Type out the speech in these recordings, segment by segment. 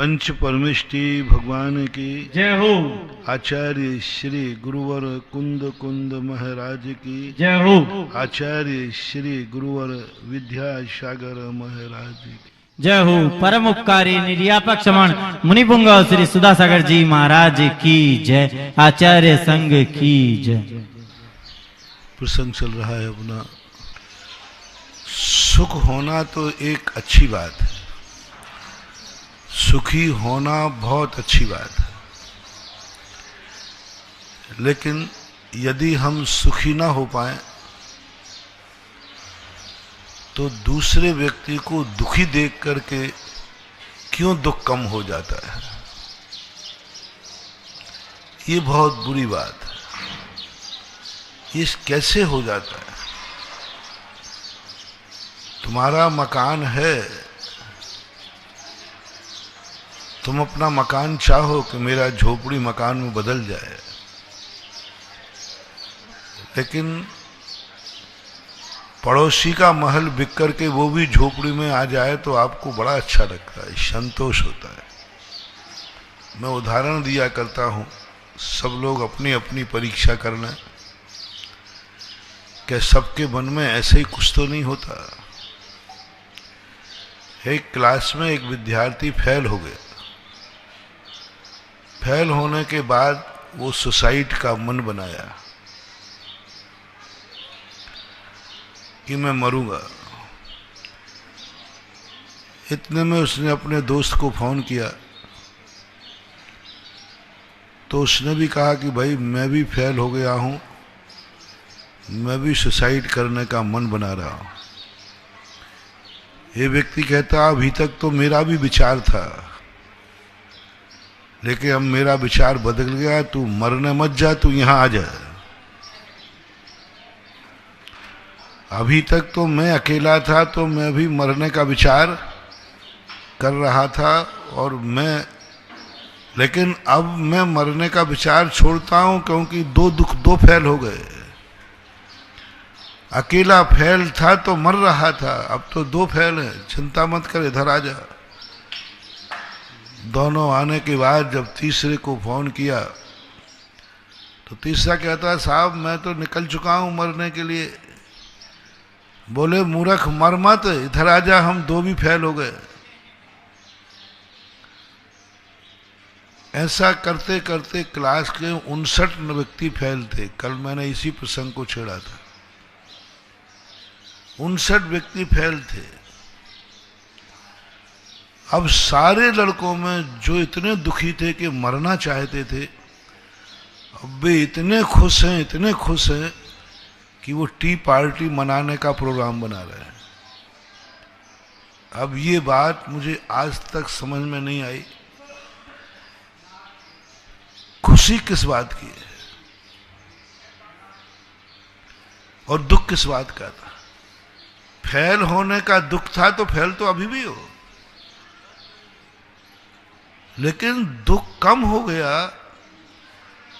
पंच परमेष्टि भगवान की जय हो। आचार्य श्री गुरुवर कुंद कुंद महाराज की जय हो। आचार्य श्री गुरुवर विद्यासागर महाराज की जय हो। परम उपकारी निर्यापक श्रमण मुनिपुंग श्री सुधासागर जी महाराज की जय। आचार्य संघ की जय। प्रसंग चल रहा है अपना। सुख होना तो एक अच्छी बात है, सुखी होना बहुत अच्छी बात है, लेकिन यदि हम सुखी ना हो पाए तो दूसरे व्यक्ति को दुखी देख करके क्यों दुख कम हो जाता है, ये बहुत बुरी बात है। ये कैसे हो जाता है? तुम्हारा मकान है, तुम अपना मकान चाहो कि मेरा झोपड़ी मकान में बदल जाए, लेकिन पड़ोसी का महल बिक करके वो भी झोपड़ी में आ जाए तो आपको बड़ा अच्छा लगता है, संतोष होता है। मैं उदाहरण दिया करता हूँ, सब लोग अपनी अपनी परीक्षा करना, क्या सबके मन में ऐसे ही कुछ तो नहीं होता। एक क्लास में एक विद्यार्थी फेल हो गया। फेल होने के बाद वो सुसाइड का मन बनाया कि मैं मरूंगा। इतने में उसने अपने दोस्त को फोन किया, तो उसने भी कहा कि भाई मैं भी फेल हो गया हूं, मैं भी सुसाइड करने का मन बना रहा हूं। ये व्यक्ति कहता अभी तक तो मेरा भी विचार था, लेकिन अब मेरा विचार बदल गया, तू मरने मत जा, तू यहां आ जा। अभी तक तो मैं अकेला था तो मैं भी मरने का विचार कर रहा था, और लेकिन अब मैं मरने का विचार छोड़ता हूं, क्योंकि दो फेल हो गए। अकेला फेल था तो मर रहा था, अब तो दो फेल है, चिंता मत कर, इधर आ जा। दोनों आने के बाद जब तीसरे को फोन किया तो तीसरा कहता साहब मैं तो निकल चुका हूं मरने के लिए। बोले मूर्ख मर मत, इधर आ जा, हम दो भी फेल हो गए। ऐसा करते करते क्लास के 59 व्यक्ति फेल थे। कल मैंने इसी प्रसंग को छेड़ा था। 59 व्यक्ति फेल थे। अब सारे लड़कों में जो इतने दुखी थे कि मरना चाहते थे, अब वे इतने खुश हैं, इतने खुश हैं कि वो टी पार्टी मनाने का प्रोग्राम बना रहे हैं। अब ये बात मुझे आज तक समझ में नहीं आई, खुशी किस बात की है और दुख किस बात का था? फेल होने का दुख था तो फेल तो अभी भी हो, लेकिन दुख कम हो गया,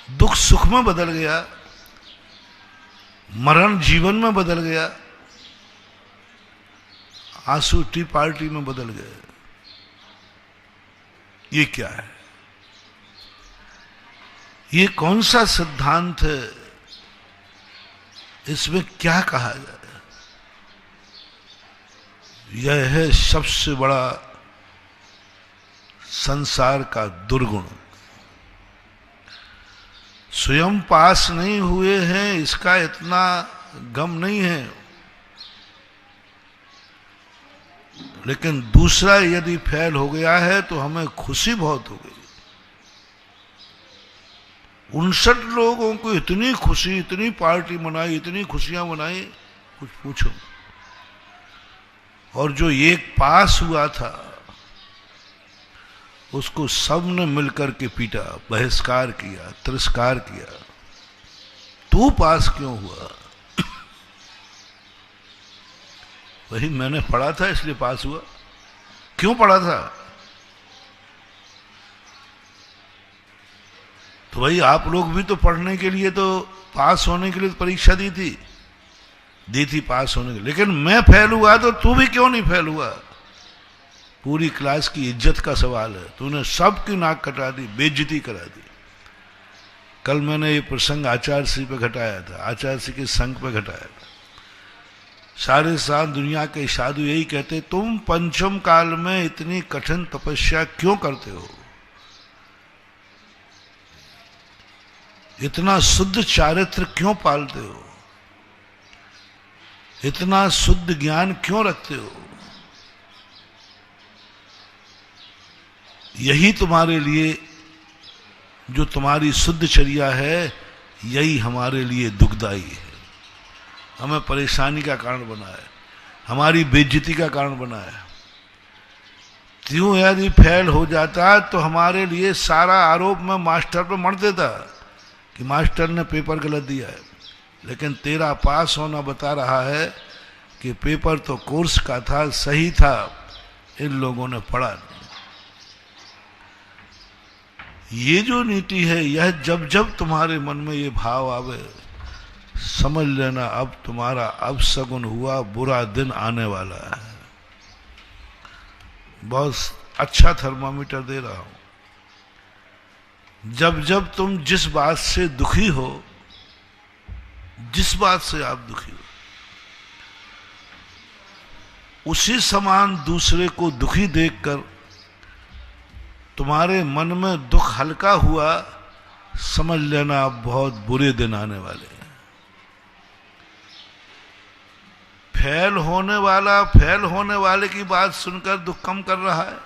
दुख सुख में बदल गया, मरण जीवन में बदल गया, आंसू टी पार्टी में बदल गए। ये क्या है? ये कौन सा सिद्धांत है? इसमें क्या कहा जाए? यह है सबसे बड़ा संसार का दुर्गुण। स्वयं पास नहीं हुए हैं इसका इतना गम नहीं है, लेकिन दूसरा यदि फेल हो गया है तो हमें खुशी बहुत हो गई। 59 लोगों को इतनी खुशी, इतनी पार्टी मनाई, इतनी खुशियां मनाई, कुछ पूछो। और जो एक पास हुआ था उसको सबने मिलकर के पीटा, बहिष्कार किया, तिरस्कार किया। तू पास क्यों हुआ? वही मैंने पढ़ा था इसलिए पास हुआ। क्यों पढ़ा था? तो भाई आप लोग भी तो पढ़ने के लिए, तो पास होने के लिए परीक्षा दी थी पास होने के लिए, लेकिन मैं फेल हुआ तो तू भी क्यों नहीं फेल हुआ? पूरी क्लास की इज्जत का सवाल है। तूने सबकी नाक कटा दी, बेइज्जती करा दी। कल मैंने ये प्रसंग आचार्य श्री पे घटाया था, आचार्य श्री के संघ पे घटाया था। सारे साथ दुनिया के साधु यही कहते, तुम पंचम काल में इतनी कठिन तपस्या क्यों करते हो, इतना शुद्ध चारित्र क्यों पालते हो, इतना शुद्ध ज्ञान क्यों रखते हो? यही तुम्हारे लिए, जो तुम्हारी शुद्ध चर्या है, यही हमारे लिए दुखदाई है, हमें परेशानी का कारण बना है, हमारी बेइज्जती का कारण बना है। त्यों यदि फेल हो जाता तो हमारे लिए सारा आरोप मैं मास्टर पर मढ़ देता कि मास्टर ने पेपर गलत दिया है, लेकिन तेरा पास होना बता रहा है कि पेपर तो कोर्स का था, सही था, इन लोगों ने पढ़ा नहीं। ये जो नीति है, यह जब जब तुम्हारे मन में ये भाव आवे, समझ लेना अब तुम्हारा अपशगुन हुआ, बुरा दिन आने वाला है। बहुत अच्छा थर्मामीटर दे रहा हूं। जब जब तुम जिस बात से दुखी हो, जिस बात से आप दुखी हो, उसी समान दूसरे को दुखी देखकर तुम्हारे मन में दुख हल्का हुआ, समझ लेना अब बहुत बुरे दिन आने वाले हैं। फेल होने वाले की बात सुनकर दुख कम कर रहा है।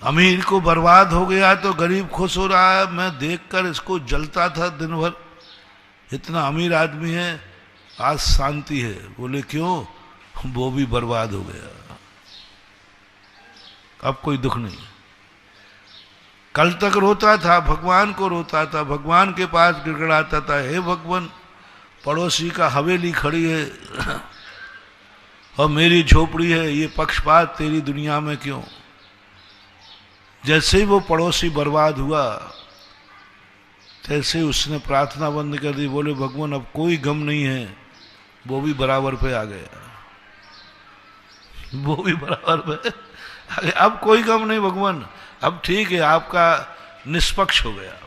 अमीर को बर्बाद हो गया तो गरीब खुश हो रहा है। मैं देखकर इसको जलता था दिन भर, इतना अमीर आदमी है, आज शांति है। बोले क्यों? वो भी बर्बाद हो गया, अब कोई दुख नहीं। कल तक रोता था, भगवान को रोता था, भगवान के पास गिड़गिड़ाता था, हे भगवान, पड़ोसी का हवेली खड़ी है और मेरी झोपड़ी है, ये पक्षपात तेरी दुनिया में क्यों? जैसे ही वो पड़ोसी बर्बाद हुआ, तैसे उसने प्रार्थना बंद कर दी। बोले भगवान अब कोई गम नहीं है, वो भी बराबर पे आ गया, वो भी बराबर पे आ गया। अब कोई गम नहीं भगवान, अब ठीक है, आपका निष्पक्ष हो गया।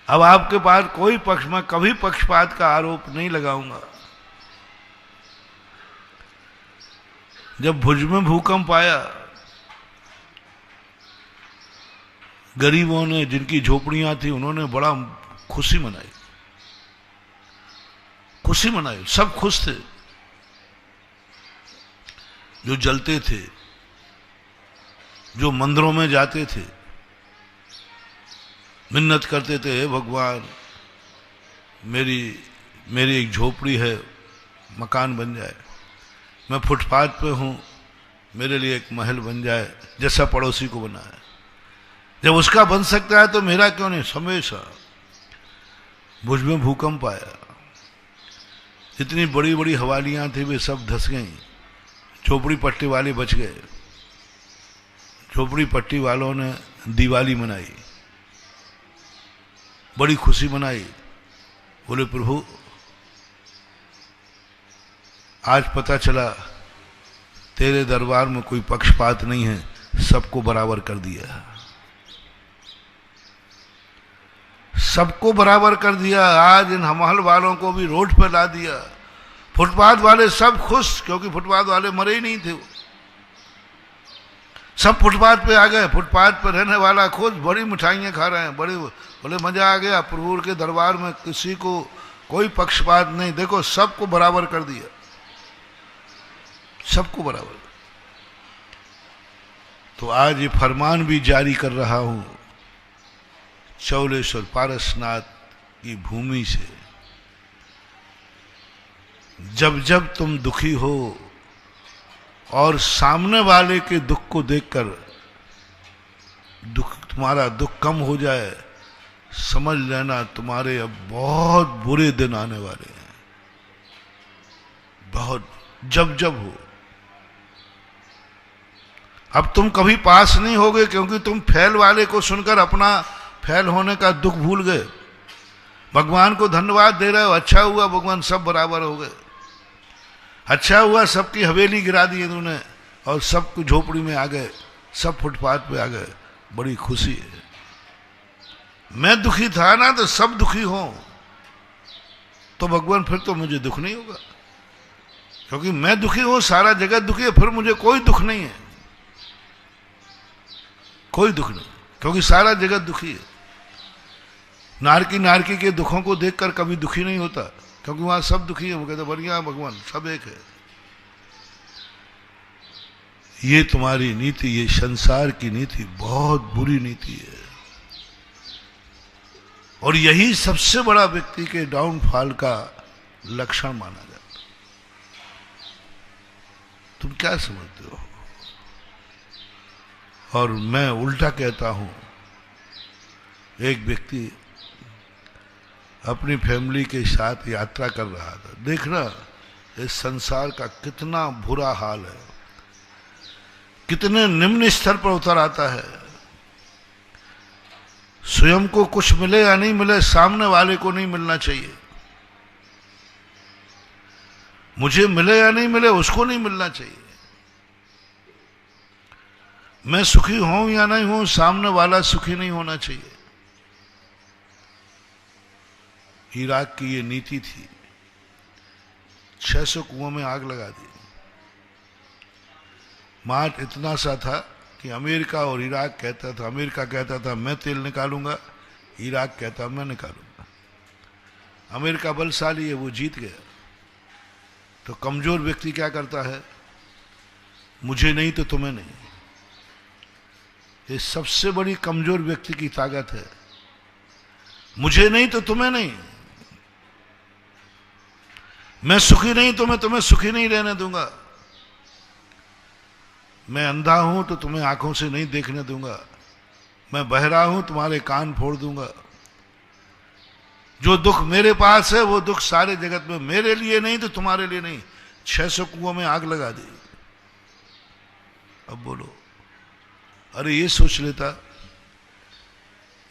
अब आपके पास कोई पक्ष, मैं कभी पक्षपात का आरोप नहीं लगाऊंगा। जब भुज में भूकंप आया, गरीबों ने, जिनकी झोपड़ियां थी, उन्होंने बड़ा खुशी मनाई, खुशी मनाई, सब खुश थे। जो जलते थे, जो मंदिरों में जाते थे, मिन्नत करते थे, हे भगवान मेरी एक झोपड़ी है, मकान बन जाए, मैं फुटपाथ पे हूं, मेरे लिए एक महल बन जाए जैसा पड़ोसी को बना है। जब उसका बन सकता है तो मेरा क्यों नहीं? हमेशा भुज में भूकंप आया, इतनी बड़ी बड़ी हवालियां थी, वे सब धस गईं, झोपड़ी पट्टी वाले बच गए। झोपड़ी पट्टी वालों ने दिवाली मनाई, बड़ी खुशी मनाई। बोले प्रभु आज पता चला तेरे दरबार में कोई पक्षपात नहीं है, सबको बराबर कर दिया, सबको बराबर कर दिया। आज इन महल वालों को भी रोड पर ला दिया। फुटपाथ वाले सब खुश, क्योंकि फुटपाथ वाले मरे ही नहीं थे, वो सब फुटपाथ पे आ गए। फुटपाथ पे रहने वाला खुश, बड़ी मिठाइयाँ खा रहे हैं, बड़े, बोले मजा आ गया, प्रभु के दरबार में किसी को कोई पक्षपात नहीं, देखो सबको बराबर कर दिया, सबको बराबर। तो आज ये फरमान भी जारी कर रहा हूं चौलेश्वर पारसनाथ की भूमि से, जब जब तुम दुखी हो और सामने वाले के दुख को देखकर तुम्हारा दुख कम हो जाए, समझ लेना तुम्हारे अब बहुत बुरे दिन आने वाले हैं, बहुत, जब जब हो। अब तुम कभी पास नहीं होगे, क्योंकि तुम फेल वाले को सुनकर अपना फेल होने का दुख भूल गए। भगवान को धन्यवाद दे रहे हो, अच्छा हुआ भगवान सब बराबर हो गए। अच्छा हुआ सबकी हवेली गिरा दी इन्होंने और सब कुछ झोपड़ी में आ गए, सब फुटपाथ पे आ गए, बड़ी खुशी है। मैं दुखी था ना तो सब दुखी हो तो भगवान फिर तो मुझे दुख नहीं होगा, क्योंकि मैं दुखी हूं, सारा जगत दुखी है, फिर मुझे कोई दुख नहीं है, कोई दुख नहीं, क्योंकि सारा जगत दुखी है। नारकी के दुखों को देखकर कभी दुखी नहीं होता, क्योंकि वहां सब दुखी है। वो कहते बढ़िया भगवान सब एक है। ये तुम्हारी नीति, ये संसार की नीति बहुत बुरी नीति है, और यही सबसे बड़ा व्यक्ति के डाउनफॉल का लक्षण माना जाता। तुम क्या समझते हो? और मैं उल्टा कहता हूं, एक व्यक्ति अपनी फैमिली के साथ यात्रा कर रहा था। देखना इस संसार का कितना बुरा हाल है, कितने निम्न स्तर पर उतर आता है। स्वयं को कुछ मिले या नहीं मिले, सामने वाले को नहीं मिलना चाहिए। मुझे मिले या नहीं मिले, उसको नहीं मिलना चाहिए। मैं सुखी हूं या नहीं हूं, सामने वाला सुखी नहीं होना चाहिए। इराक की ये नीति थी। 600 कुओं में आग लगा दी। मार्ट इतना सा था कि अमेरिका और इराक कहता था, अमेरिका कहता था मैं तेल निकालूंगा, इराक कहता मैं निकालूंगा। अमेरिका बलशाली है, वो जीत गया। तो कमजोर व्यक्ति क्या करता है? मुझे नहीं तो तुम्हें नहीं। ये सबसे बड़ी कमजोर व्यक्ति की ताकत है। मुझे नहीं तो तुम्हें नहीं। मैं सुखी नहीं तो मैं तुम्हें सुखी नहीं रहने दूंगा। मैं अंधा हूं तो तुम्हें आंखों से नहीं देखने दूंगा। मैं बहरा हूं, तुम्हारे कान फोड़ दूंगा। जो दुख मेरे पास है वो दुख सारे जगत में मेरे लिए नहीं तो तुम्हारे लिए नहीं। 600 कुओं में आग लगा दी। अब बोलो, अरे ये सोच लेता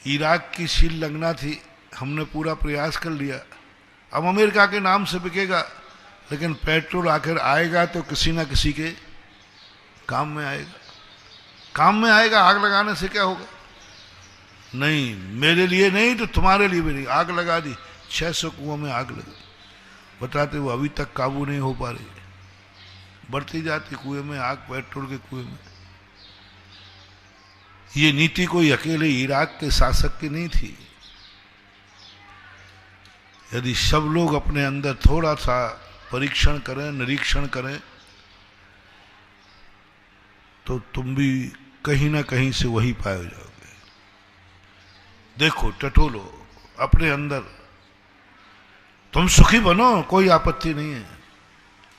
इराक की सील लगना थी, हमने पूरा प्रयास कर लिया, अब अमेरिका के नाम से बिकेगा, लेकिन पेट्रोल आखिर आएगा तो किसी ना किसी के काम में आएगा। काम में आएगा, आग लगाने से क्या होगा? नहीं, मेरे लिए नहीं तो तुम्हारे लिए भी नहीं। आग लगा दी, 600 कुओं में आग लगी। बताते वो अभी तक काबू नहीं हो पा रही, बढ़ती जाती कुएं में आग, पेट्रोल के कुएं में। ये नीति कोई अकेले इराक के शासक की नहीं थी। यदि सब लोग अपने अंदर थोड़ा सा परीक्षण करें, निरीक्षण करें, तो तुम भी कहीं ना कहीं से वही पाए जाओगे। देखो, टटोलो अपने अंदर। तुम सुखी बनो, कोई आपत्ति नहीं है।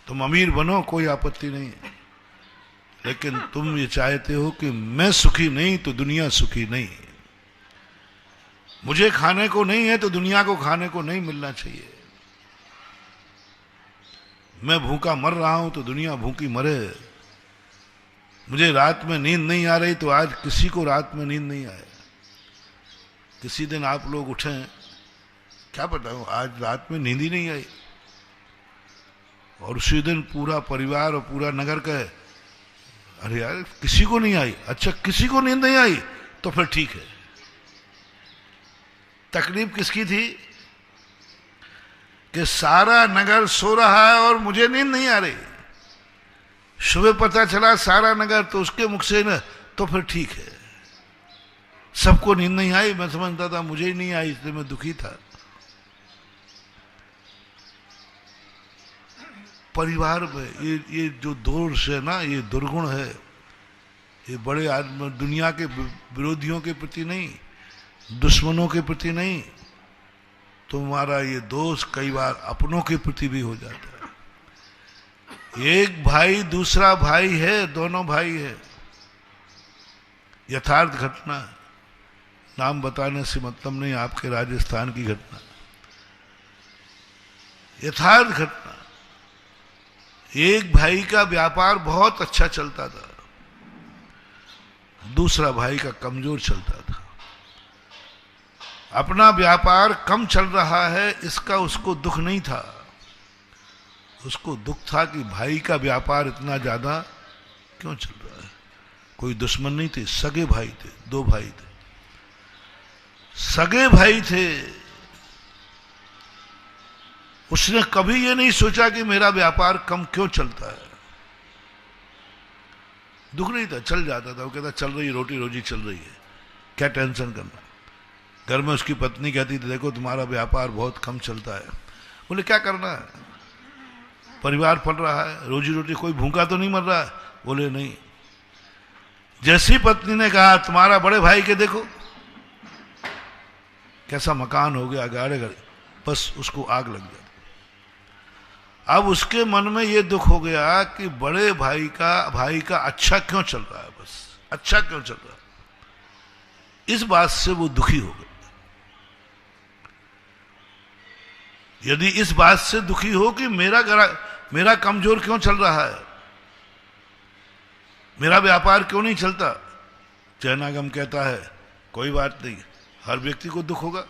तुम अमीर बनो, कोई आपत्ति नहीं है। लेकिन तुम ये चाहते हो कि मैं सुखी नहीं तो दुनिया सुखी नहीं। मुझे खाने को नहीं है तो दुनिया को खाने को नहीं मिलना चाहिए। मैं भूखा मर रहा हूं तो दुनिया भूखी मरे। मुझे रात में नींद नहीं आ रही तो आज किसी को रात में नींद नहीं आए। किसी दिन आप लोग उठे, क्या पता हो आज रात में नींद ही नहीं आई, और उसी दिन पूरा परिवार और पूरा नगर कहे अरे यार किसी को नहीं आई। अच्छा, किसी को नींद नहीं आई तो फिर ठीक है। तकलीफ किसकी थी कि सारा नगर सो रहा है और मुझे नींद नहीं आ रही। सुबह पता चला सारा नगर, तो उसके मुख से न, तो फिर ठीक है। सबको नींद नहीं आई, मैं समझता था मुझे ही नहीं आई, इसलिए मैं दुखी था। परिवार में ये जो दोष है ना, ये दुर्गुण है। ये बड़े आदमी दुनिया के विरोधियों के प्रति नहीं, दुश्मनों के प्रति नहीं, तुम्हारा ये दोष कई बार अपनों के प्रति भी हो जाता है। एक भाई दूसरा भाई है, दोनों भाई है। यथार्थ घटना, नाम बताने से मतलब नहीं, आपके राजस्थान की घटना, यथार्थ घटना। एक भाई का व्यापार बहुत अच्छा चलता था, दूसरा भाई का कमजोर चलता था। अपना व्यापार कम चल रहा है इसका उसको दुख नहीं था, उसको दुख था कि भाई का व्यापार इतना ज्यादा क्यों चल रहा है। कोई दुश्मन नहीं थे, सगे भाई थे, दो भाई थे, सगे भाई थे। उसने कभी ये नहीं सोचा कि मेरा व्यापार कम क्यों चलता है। दुख नहीं था, चल जाता था। वो कहता चल रही, रोटी रोजी चल रही है, क्या टेंशन करना। घर में उसकी पत्नी कहती थी देखो तुम्हारा व्यापार बहुत कम चलता है। बोले क्या करना है, परिवार पल रहा है, रोजी रोटी, कोई भूखा तो नहीं मर रहा है। बोले नहीं। जैसी पत्नी ने कहा तुम्हारा बड़े भाई के देखो कैसा मकान हो गया, गाड़े गाड़े, बस उसको आग लग जाती। अब उसके मन में ये दुख हो गया कि बड़े भाई का अच्छा क्यों चल रहा है, बस अच्छा क्यों चल रहा है। इस बात से वो दुखी हो गए। यदि इस बात से दुखी हो कि मेरा कमजोर क्यों चल रहा है, मेरा व्यापार क्यों नहीं चलता, जैनागम कहता है कोई बात नहीं, हर व्यक्ति को दुख होगा।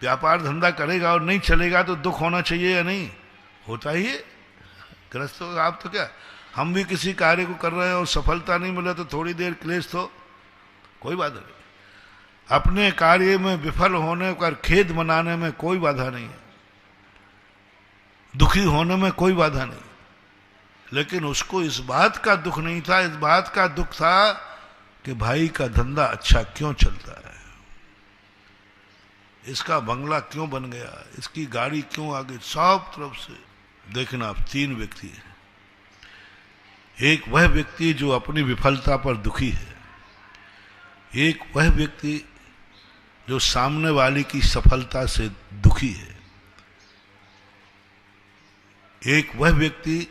व्यापार धंधा करेगा और नहीं चलेगा तो दुख होना चाहिए या नहीं, होता ही है। ग्रस्तों आप तो क्या, हम भी किसी कार्य को कर रहे हैं और सफलता नहीं मिला तो थोड़ी देर क्लेश तो कोई बाधा नहीं। अपने कार्य में विफल होने पर खेद मनाने में कोई बाधा नहीं है, दुखी होने में कोई बाधा नहीं। लेकिन उसको इस बात का दुख नहीं था, इस बात का दुख था कि भाई का धंधा अच्छा क्यों चलता है, इसका बंगला क्यों बन गया, इसकी गाड़ी क्यों आ गई। सब तरफ से देखना, आप तीन व्यक्ति हैं। एक वह व्यक्ति जो अपनी विफलता पर दुखी है, एक वह व्यक्ति जो सामने वाले की सफलता से दुखी है, एक वह व्यक्ति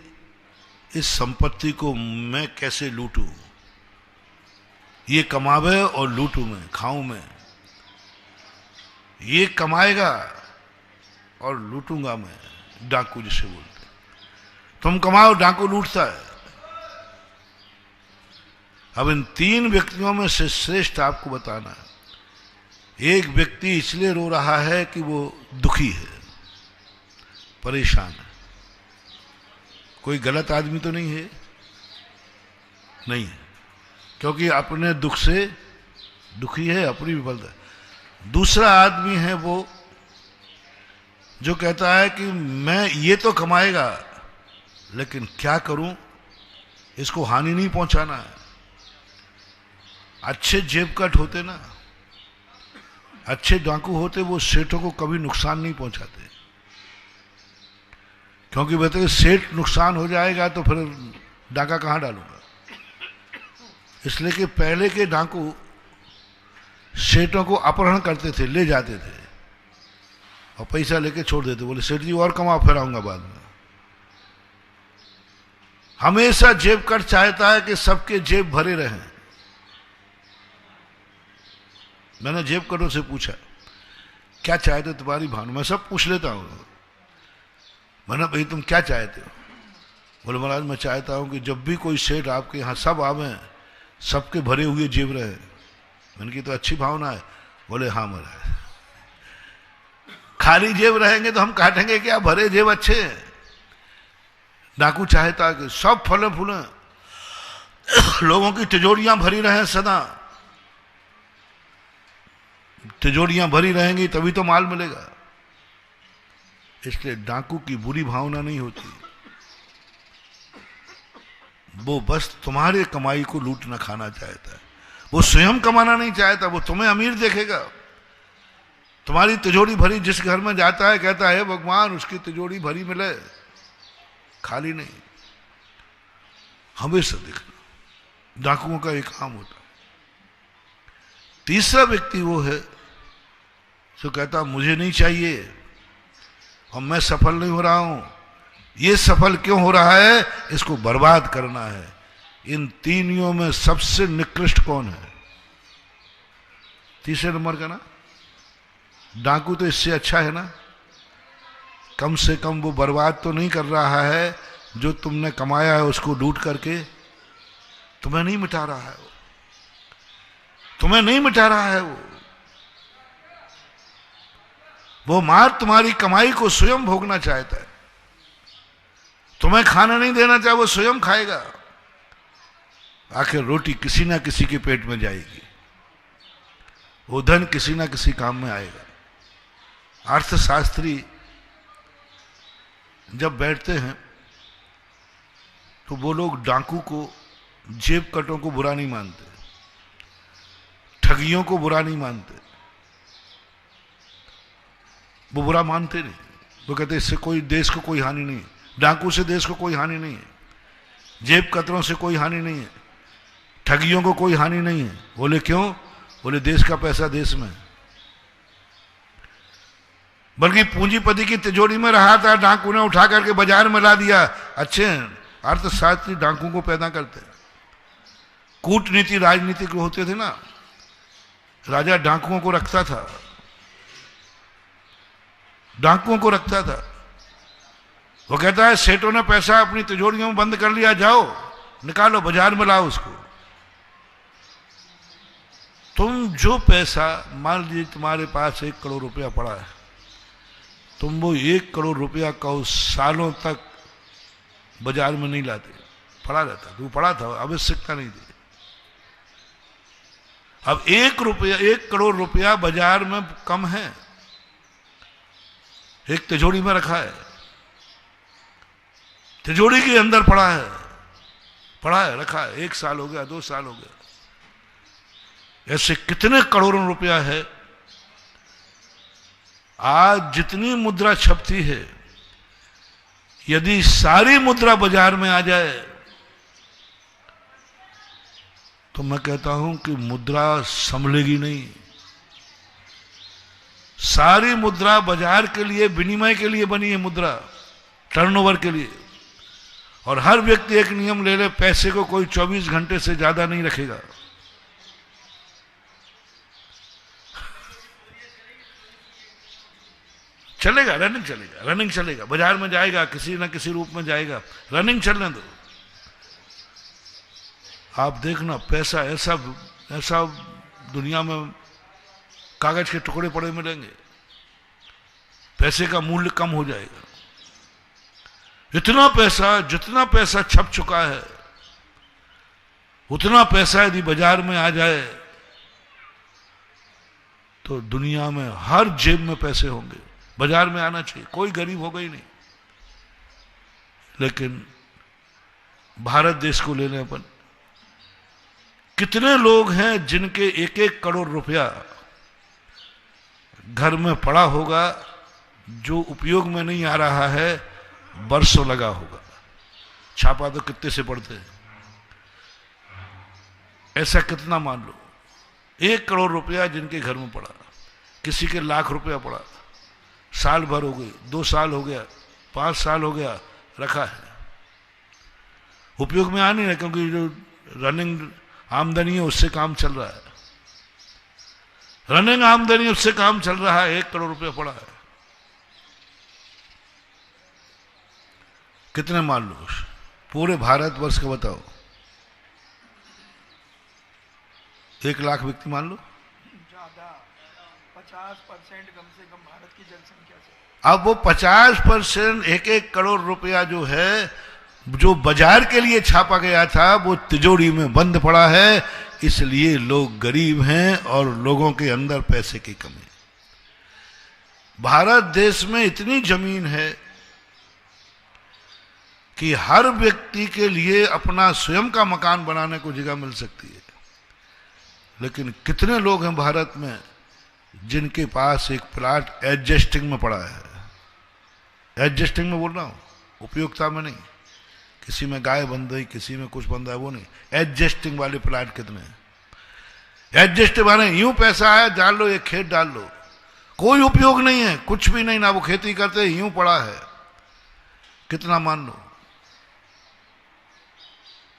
इस संपत्ति को मैं कैसे लूटूं, ये कमावे और लूटूं मैं, खाऊं मैं। ये कमाएगा और लूटूंगा मैं, डाकू जिसे बोलते। तुम कमाओ, डाकू लूटता है। अब इन तीन व्यक्तियों में से श्रेष्ठ आपको बताना है। एक व्यक्ति इसलिए रो रहा है कि वो दुखी है, परेशान है। कोई गलत आदमी तो नहीं है, नहीं है, क्योंकि अपने दुख से दुखी है, अपनी विफलता। दूसरा आदमी है वो जो कहता है कि मैं ये तो कमाएगा लेकिन क्या करूं, इसको हानि नहीं पहुंचाना है। अच्छे जेब कट होते ना, अच्छे डाकू होते, वो सेठों को कभी नुकसान नहीं पहुंचाते, क्योंकि बताइए सेठ नुकसान हो जाएगा तो फिर डाका कहां डालूंगा। इसलिए कि पहले के डाकू सेठों को अपहरण करते थे, ले जाते थे और पैसा लेके छोड़ देते, बोले सेठ जी और कमा, फिर आऊंगा बाद में। हमेशा जेब कट चाहता है कि सबके जेब भरे रहें। मैंने जेब कटों से पूछा क्या चाहते तुम्हारी भावना, मैं सब पूछ लेता हूं। मैंने भाई तुम क्या चाहते हो? बोले महाराज मैं चाहता हूं कि जब भी कोई सेठ आपके यहाँ सब आवे, सबके भरे हुए जेब रहे। मैंने की तो अच्छी भावना है। बोले हाँ महाराज, खाली जेब रहेंगे तो हम काटेंगे क्या, भरे जेब अच्छे हैं। डाकू चाहता है कि सब फले फूले, लोगों की तिजोरियां भरी रहें सदा। तिजोरियां भरी रहेंगी तभी तो माल मिलेगा। इसलिए डाकू की बुरी भावना नहीं होती, वो बस तुम्हारे कमाई को लूटना खाना चाहता है। वो स्वयं कमाना नहीं चाहता, वो तुम्हें अमीर देखेगा। तुम्हारी तिजोरी भरी, जिस घर में जाता है कहता है भगवान उसकी तिजोरी भरी मिले, खाली नहीं। हमेशा देखना, डाकुओं का एक काम होता है। तीसरा व्यक्ति वो है जो कहता मुझे नहीं चाहिए और मैं सफल नहीं हो रहा हूं, ये सफल क्यों हो रहा है, इसको बर्बाद करना है। इन तीनों में सबसे निकृष्ट कौन है? तीसरे नंबर का ना, डाकू तो इससे अच्छा है ना, कम से कम वो बर्बाद तो नहीं कर रहा है। जो तुमने कमाया है उसको लूट करके तुम्हें नहीं मिटा रहा है, तुम्हें नहीं मिटा रहा है। वो मार तुम्हारी कमाई को स्वयं भोगना चाहता है। तुम्हें खाना नहीं देना चाहे वो स्वयं खाएगा। आखिर रोटी किसी ना किसी के पेट में जाएगी, वो धन किसी ना किसी काम में आएगा। अर्थशास्त्री जब बैठते हैं तो वो लोग डाकू को, जेब कटों को बुरा नहीं मानते, ठगियों को बुरा नहीं मानते, वो बुरा मानते नहीं। वो कहते इससे कोई देश को कोई हानि नहीं है, डाकू से देश को कोई हानि नहीं है, जेब कतरों से कोई हानि नहीं है, ठगियों को कोई हानि नहीं है। बोले क्यों? बोले देश का पैसा देश में, बल्कि पूंजीपति की तिजोरी में रहा था, डाकू ने उठा करके बाजार में ला दिया। अच्छे अर्थशास्त्री डाकू को पैदा करते, कूटनीति राजनीति के होते थे ना, राजा डाकुओं को रखता था, डाकुओं को रखता था। वो कहता है सेठों ने पैसा अपनी तिजोरियों में बंद कर लिया, जाओ निकालो बाजार में लाओ उसको। तुम जो पैसा, मान लीजिए तुम्हारे पास 1 करोड़ रुपया पड़ा है, तुम वो 1 करोड़ रुपया का सालों तक बाजार में नहीं लाते, पड़ा रहता। तो पड़ा था, आवश्यकता नहीं थी। अब 1 करोड़ रुपया बाजार में कम है, एक तिजोरी में रखा है, तिजोरी के अंदर पड़ा है रखा है, 1 साल हो गया, 2 साल हो गया। ऐसे कितने करोड़ों रुपया है। आज जितनी मुद्रा छपती है, यदि सारी मुद्रा बाजार में आ जाए तो मैं कहता हूं कि मुद्रा संभलेगी नहीं। सारी मुद्रा बाजार के लिए, विनिमय के लिए बनी है मुद्रा, टर्नओवर के लिए। और हर व्यक्ति एक नियम ले ले, पैसे को कोई 24 घंटे से ज्यादा नहीं रखेगा। चलेगा, रनिंग चलेगा, बाजार में जाएगा, किसी न किसी रूप में जाएगा, रनिंग चलने दो। आप देखना पैसा ऐसा दुनिया में कागज के टुकड़े पड़े मिलेंगे, पैसे का मूल्य कम हो जाएगा। इतना पैसा, जितना पैसा छप चुका है, उतना पैसा यदि बाजार में आ जाए तो दुनिया में हर जेब में पैसे होंगे। बाजार में आना चाहिए, कोई गरीब होगा ही नहीं। लेकिन भारत देश को ले लें अपन, कितने लोग हैं जिनके 1-1 करोड़ रुपया घर में पड़ा होगा, जो उपयोग में नहीं आ रहा है, बरसों लगा होगा। छापा तो कितने से पड़ते हैं। ऐसा कितना मान लो, 1 करोड़ रुपया जिनके घर में पड़ा, किसी के लाख रुपया पड़ा, साल भर हो गई, 2 साल हो गया, 5 साल हो गया, रखा है, उपयोग में आ नहीं रहा, क्योंकि जो रनिंग आमदनी है उससे काम चल रहा है। रनिंग आमदनी उससे काम चल रहा है। 1 करोड़ रुपया पड़ा है। कितने मान लो पूरे भारतवर्ष का बताओ, 1 लाख व्यक्ति मान लो, ज्यादा 50% कम से कम भारत की जनसंख्या से। अब वो 50% 1-1 करोड़ रुपया जो है, जो बाजार के लिए छापा गया था, वो तिजोरी में बंद पड़ा है। इसलिए लोग गरीब हैं और लोगों के अंदर पैसे की कमी। भारत देश में इतनी जमीन है कि हर व्यक्ति के लिए अपना स्वयं का मकान बनाने को जगह मिल सकती है। लेकिन कितने लोग हैं भारत में जिनके पास एक प्लाट एडजस्टिंग में पड़ा है। एडजस्टिंग में बोल रहा हूं, उपयोगिता में नहीं। किसी में गाय बंध गई, किसी में कुछ बंधा है, वो नहीं। एडजस्टिंग वाले प्लाट कितने हैं? एडजस्टिंग वाले यूं पैसा आया, डाल लो, एक खेत डाल लो, कोई उपयोग नहीं है, कुछ भी नहीं, ना वो खेती करते, यूं पड़ा है। कितना मान लो,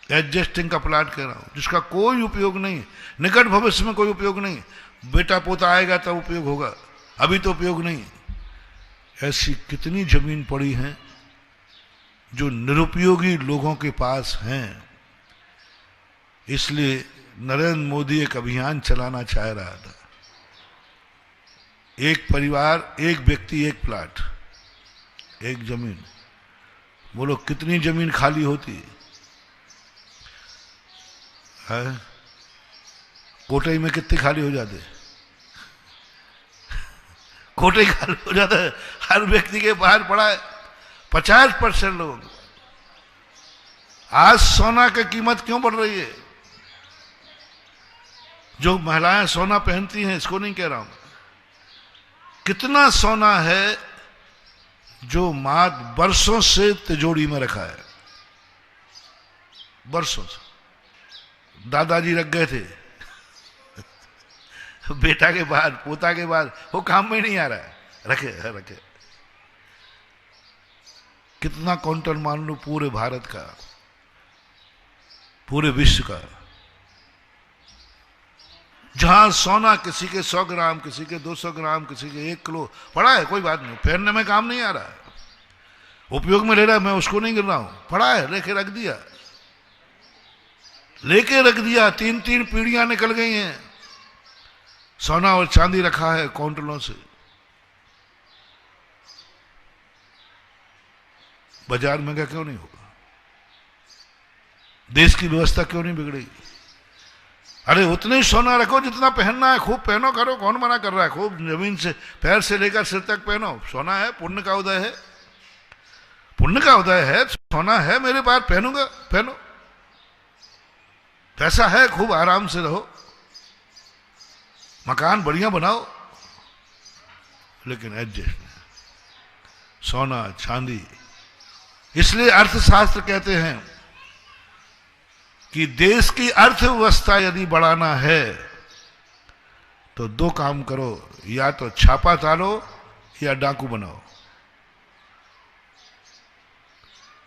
एडजस्टिंग का प्लाट कह रहा हूं, जिसका कोई उपयोग नहीं, निकट भविष्य में कोई उपयोग नहीं, बेटा पोता आएगा तब उपयोग होगा, अभी तो उपयोग नहीं। ऐसी कितनी जमीन पड़ी है जो निरुपयोगी लोगों के पास हैं। इसलिए नरेंद्र मोदी एक अभियान चलाना चाह रहा था, एक परिवार, एक व्यक्ति, एक प्लाट, एक जमीन। बोलो कितनी जमीन खाली होती है? कोटई में कितने खाली हो जाते? कोटई खाली हो जाता है, हर व्यक्ति के बाहर पड़ा है 50% लोगों को। आज सोना की कीमत क्यों बढ़ रही है? जो महिलाएं सोना पहनती हैं, इसको नहीं कह रहा हूं, कितना सोना है जो मां बरसों से तिजोरी में रखा है, बरसों से। दादाजी रख गए थे बेटा के बाद, पोता के बाद, वो काम में नहीं आ रहा है, रखे रखे। कितना क्विंटल मान लो पूरे भारत का, पूरे विश्व का। जहां सोना किसी के 100 ग्राम, किसी के 200 ग्राम, किसी के 1 किलो पड़ा है, कोई बात नहीं, पहनने में काम नहीं आ रहा है, उपयोग में ले रहा है, मैं उसको नहीं गिर रहा हूं, पड़ा है, लेके रख दिया, लेके रख दिया। 3-3 पीढ़ियां निकल गई हैं, सोना और चांदी रखा है क्विंटलों से। बाजार महंगा क्यों नहीं होगा? देश की व्यवस्था क्यों नहीं बिगड़ेगी? अरे उतने ही सोना रखो जितना पहनना है, खूब पहनो करो, कौन मना कर रहा है? खूब जमीन से पैर से लेकर सिर तक पहनो, सोना है, पुण्य का उदय है, पुण्य का उदय है, सोना है मेरे पास, पहनूंगा, पहनो, पैसा है, खूब आराम से रहो, मकान बढ़िया बनाओ, लेकिन एडजस्ट नहीं। सोना चांदी, इसलिए अर्थशास्त्र कहते हैं कि देश की अर्थव्यवस्था यदि बढ़ाना है तो 2 काम करो, या तो छापा डालो या डाकू बनाओ।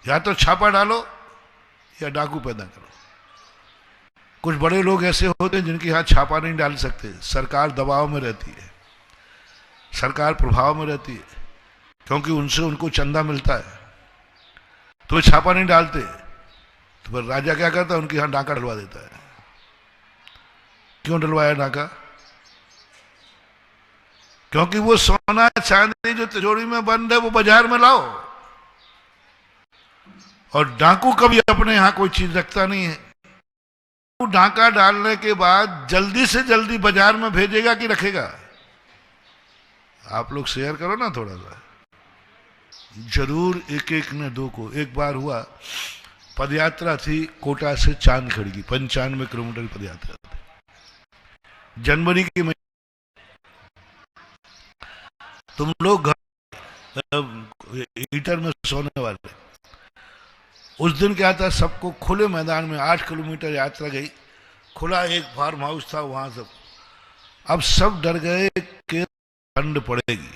या तो छापा डालो या डाकू पैदा करो। कुछ बड़े लोग ऐसे होते हैं जिनके यहां छापा नहीं डाल सकते, सरकार दबाव में रहती है, सरकार प्रभाव में रहती है, क्योंकि उनसे उनको चंदा मिलता है, तो वे छापा नहीं डालते। तो फिर राजा क्या करता है? उनके यहां डाका डलवा देता है। क्यों डलवाया डाका? क्योंकि वो सोना चांदी जो तिजोरी में बंद है वो बाजार में लाओ। और डाकू कभी अपने यहां कोई चीज रखता नहीं है, वो डाका डालने के बाद जल्दी से जल्दी बाजार में भेजेगा कि रखेगा? आप लोग शेयर करो ना थोड़ा सा, जरूर एक एक ने 2 को। एक बार हुआ, पदयात्रा थी कोटा से चांदखड़ी की, 95 किलोमीटर की पदयात्रा थी, जनवरी के महीने। तुम लोग हीटर में सोने वाले। उस दिन क्या था, सबको खुले मैदान में 8 किलोमीटर यात्रा गई, खुला एक फार्म हाउस था वहां सब। अब सब डर गए कि ठंड पड़ेगी।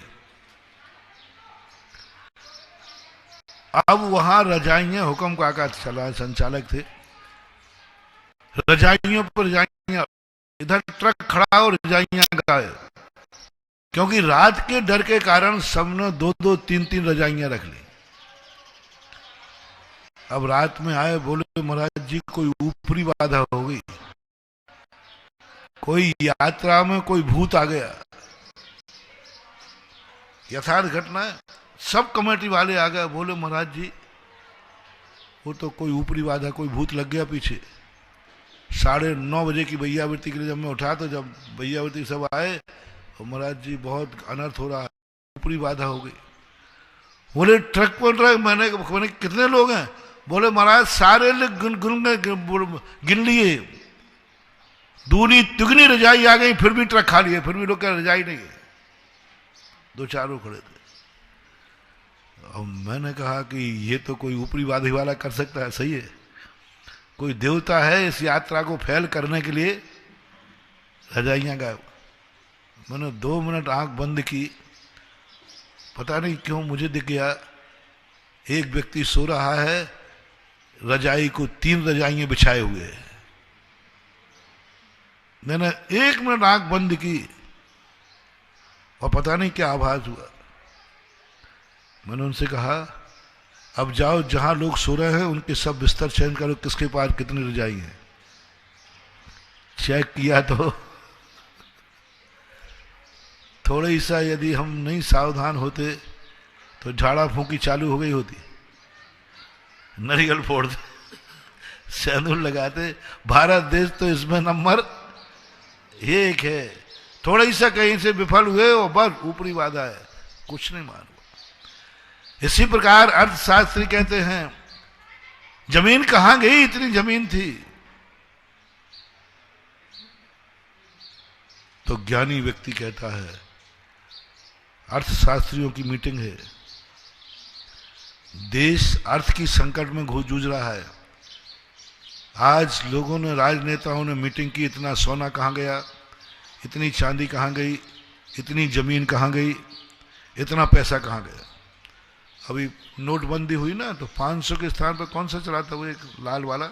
अब वहां रजाइयां, हुक्म काका चला संचालक थे, रजाइयों पर रजाइयां, इधर ट्रक खड़ा और रजाइयां गायब, क्योंकि रात के डर के कारण सबने 2-2, 3-3 रजाइयां रख ली। अब रात में आए, बोले महाराज जी कोई ऊपरी बाधा हो गई, कोई यात्रा में कोई भूत आ गया। यथार्थ घटना है। सब कमेटी वाले आ गए, बोले महाराज जी वो तो कोई ऊपरी बाधा, कोई भूत लग गया पीछे। 9:30 बजे की भैयावृत्ति के लिए जब मैं उठा, तो जब भैयावृत्ति सब आए, तो महाराज जी बहुत अनर्थ हो रहा है, ऊपरी बाधा हो गई। बोले ट्रक पर मैंने कितने लोग हैं? बोले महाराज सारे लोग गिन लिए, दूनी तिगनी रजाई आ गई, फिर भी ट्रक खा लिए, फिर भी लोग क्या रजाई नहीं है, 2-4 लोग खड़े थे। और मैंने कहा कि ये तो कोई ऊपरी बाधा वाला कर सकता है, सही है, कोई देवता है इस यात्रा को फैल करने के लिए, रजाइयां गायब। मैंने 2 मिनट आंख बंद की, पता नहीं क्यों मुझे दिख गया एक व्यक्ति सो रहा है, रजाई को 3 रजाइयां बिछाए हुए है। मैंने 1 मिनट आंख बंद की और पता नहीं क्या आभास हुआ। मैंने उनसे कहा अब जाओ, जहां लोग सो रहे हैं उनके सब बिस्तर चयन करो, किसके पास कितनी रजाई है। चेक किया तो थोड़ा सा यदि हम नहीं सावधान होते तो झाड़ा फूंकी चालू हो गई होती। नारियल फोड़ते, सिंदूर लगाते। भारत देश तो इसमें नंबर 1 है। थोड़ा सा कहीं से विफल हुए और बस ऊपरी वादा है, कुछ नहीं मालूम। इसी प्रकार अर्थशास्त्री कहते हैं जमीन कहां गई, इतनी जमीन थी। तो ज्ञानी व्यक्ति कहता है अर्थशास्त्रियों की मीटिंग है, देश अर्थ की संकट में जूझ रहा है। आज लोगों ने, राजनेताओं ने मीटिंग की, इतना सोना कहां गया, इतनी चांदी कहां गई, इतनी जमीन कहां गई, इतना पैसा कहां गया। अभी नोटबंदी हुई ना, तो 500 के स्थान पर कौन सा चला था वो, एक लाल वाला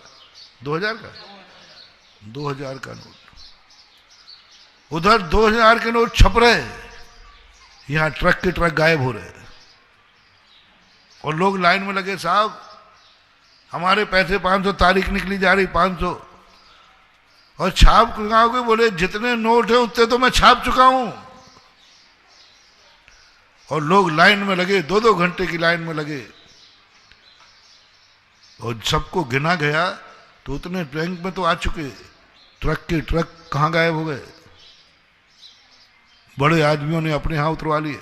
2000 का 2000 का नोट। उधर 2000 के नोट छप रहे, यहां ट्रक के ट्रक गायब हो रहे और लोग लाइन में लगे, साहब हमारे पैसे 500, तारीख निकली जा रही 500, और छाप कहां गए? बोले जितने नोट है उतने तो मैं छाप चुका हूं। और लोग लाइन में लगे, 2-2 घंटे की लाइन में लगे, और सबको गिना गया तो उतने बैंक में तो आ चुके, ट्रक के ट्रक कहां गायब हो गए? बड़े आदमियों ने अपने यहां उतरवा लिए।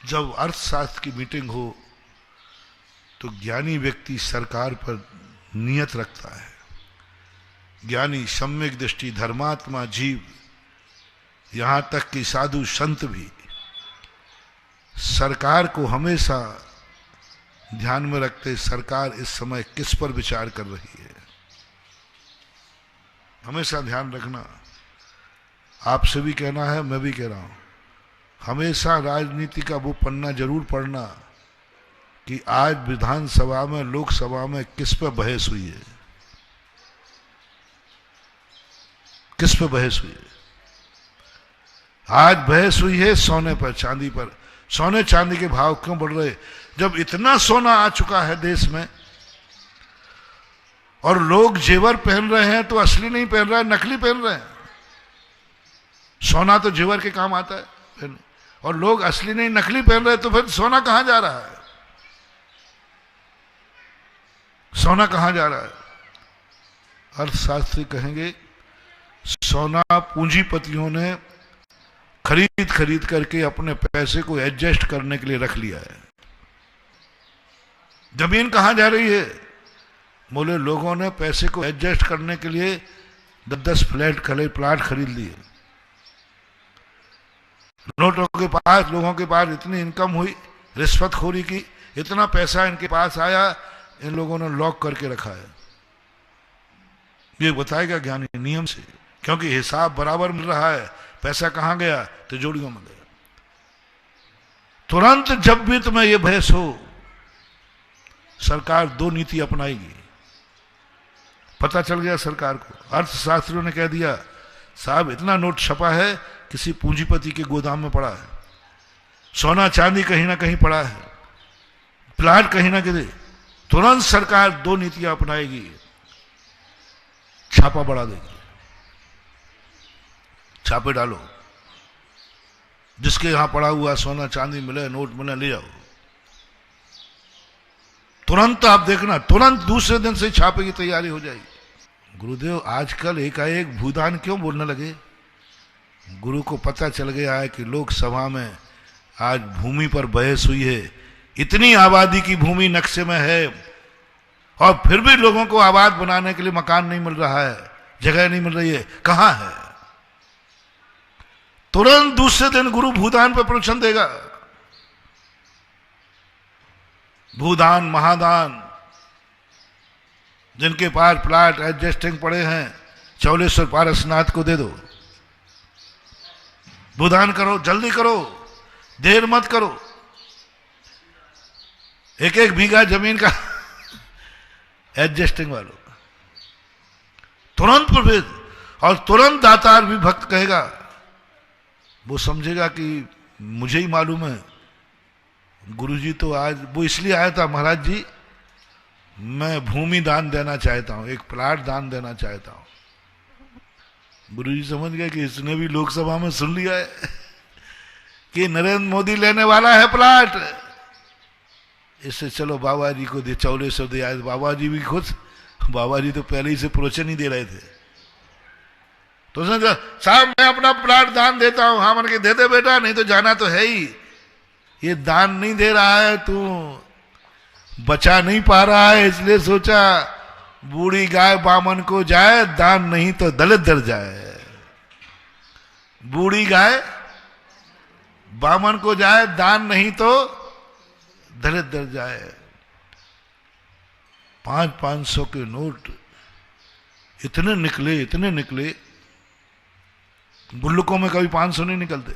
जब अर्थशास्त्र की मीटिंग हो तो ज्ञानी व्यक्ति सरकार पर नियत रखता है। ज्ञानी, सम्यक दृष्टि, धर्मात्मा जीव, यहां तक कि साधु संत भी सरकार को हमेशा ध्यान में रखते, सरकार इस समय किस पर विचार कर रही है, हमेशा ध्यान रखना। आपसे भी कहना है, मैं भी कह रहा हूं, हमेशा राजनीति का वो पन्ना जरूर पढ़ना कि आज विधानसभा में, लोकसभा में किस पर बहस हुई है, किस पर बहस हुई है। आज बहस हुई है सोने पर, चांदी पर। सोने चांदी के भाव क्यों बढ़ रहे? जब इतना सोना आ चुका है देश में और लोग जेवर पहन रहे हैं तो असली नहीं पहन रहे हैं, नकली पहन रहे हैं। सोना तो जेवर के काम आता है, और लोग असली नहीं नकली पहन रहे हैं, तो फिर सोना कहां जा रहा है? सोना कहां जा रहा है? अर्थशास्त्री कहेंगे सोना पूंजीपतियों ने खरीद करके अपने पैसे को एडजस्ट करने के लिए रख लिया है। जमीन कहां जा रही है? बोले लोगों ने पैसे को एडजस्ट करने के लिए 10-10 प्लाट खरीद लिए। नोटों के पास, लोगों के पास इतनी इनकम हुई, रिश्वतखोरी की, इतना पैसा इनके पास आया, इन लोगों ने लॉक करके रखा है। ये बताएगा ज्ञानी नियम से, क्योंकि हिसाब बराबर मिल रहा है। पैसा कहां गया? तिजोरियों में गया। तुरंत जब भी तुम्हें यह बहस हो, सरकार 2 नीति अपनाएगी। पता चल गया सरकार को, अर्थशास्त्रियों ने कह दिया साहब इतना नोट छपा है, किसी पूंजीपति के गोदाम में पड़ा है, सोना चांदी कहीं ना कहीं पड़ा है, प्लाट कहीं ना कहीं। तुरंत सरकार 2 नीतियां अपनाएगी, छापा बढ़ा देगी, छापे डालो, जिसके यहां पड़ा हुआ सोना चांदी मिले, नोट मिले, ले जाओ। तुरंत आप देखना, तुरंत दूसरे दिन से छापे की तैयारी हो जाएगी। गुरुदेव आजकल एकाएक भूदान क्यों बोलने लगे? गुरु को पता चल गया है कि लोकसभा में आज भूमि पर बहस हुई है, इतनी आबादी की भूमि नक्शे में है, और फिर भी लोगों को आबाद बनाने के लिए मकान नहीं मिल रहा है, जगह नहीं मिल रही है। कहां है? तुरंत दूसरे दिन गुरु भूदान पर प्रवचन देगा। भूदान, महादान, जिनके पास प्लाट एडजस्टिंग पड़े हैं, चौलेश्वर पारसनाथ को दे दो, भूदान करो, जल्दी करो, देर मत करो। 1-1 बीघा जमीन का एडजस्टिंग वालों तुरंत प्रवेश, और तुरंत दातार भी भक्त कहेगा, वो समझेगा कि मुझे ही मालूम है, गुरुजी तो आज वो इसलिए आया था, महाराज जी मैं भूमि दान देना चाहता हूं, एक प्लाट दान देना चाहता हूं। गुरुजी समझ गए कि इसने भी लोकसभा में सुन लिया है कि नरेंद्र मोदी लेने वाला है प्लाट। इससे चलो बाबा जी को दे 1400 दे आए। बाबा जी भी खुश, बाबा जी तो पहले ही से प्रोचन ही दे रहे थे। तो उसने कहा साहब मैं अपना प्लाट दान देता हूं। हाँ, मन के दे दे बेटा, नहीं तो जाना तो है ही। ये दान नहीं दे रहा है, तू बचा नहीं पा रहा है, इसलिए सोचा बूढ़ी गाय बामन को जाए, दान नहीं तो दलित दर जाए। बूढ़ी गाय बामन को जाए, दान नहीं तो दलित दर जाए। 500 के नोट इतने निकले, इतने निकले। गुल्लकों में कभी 500 नहीं निकलते,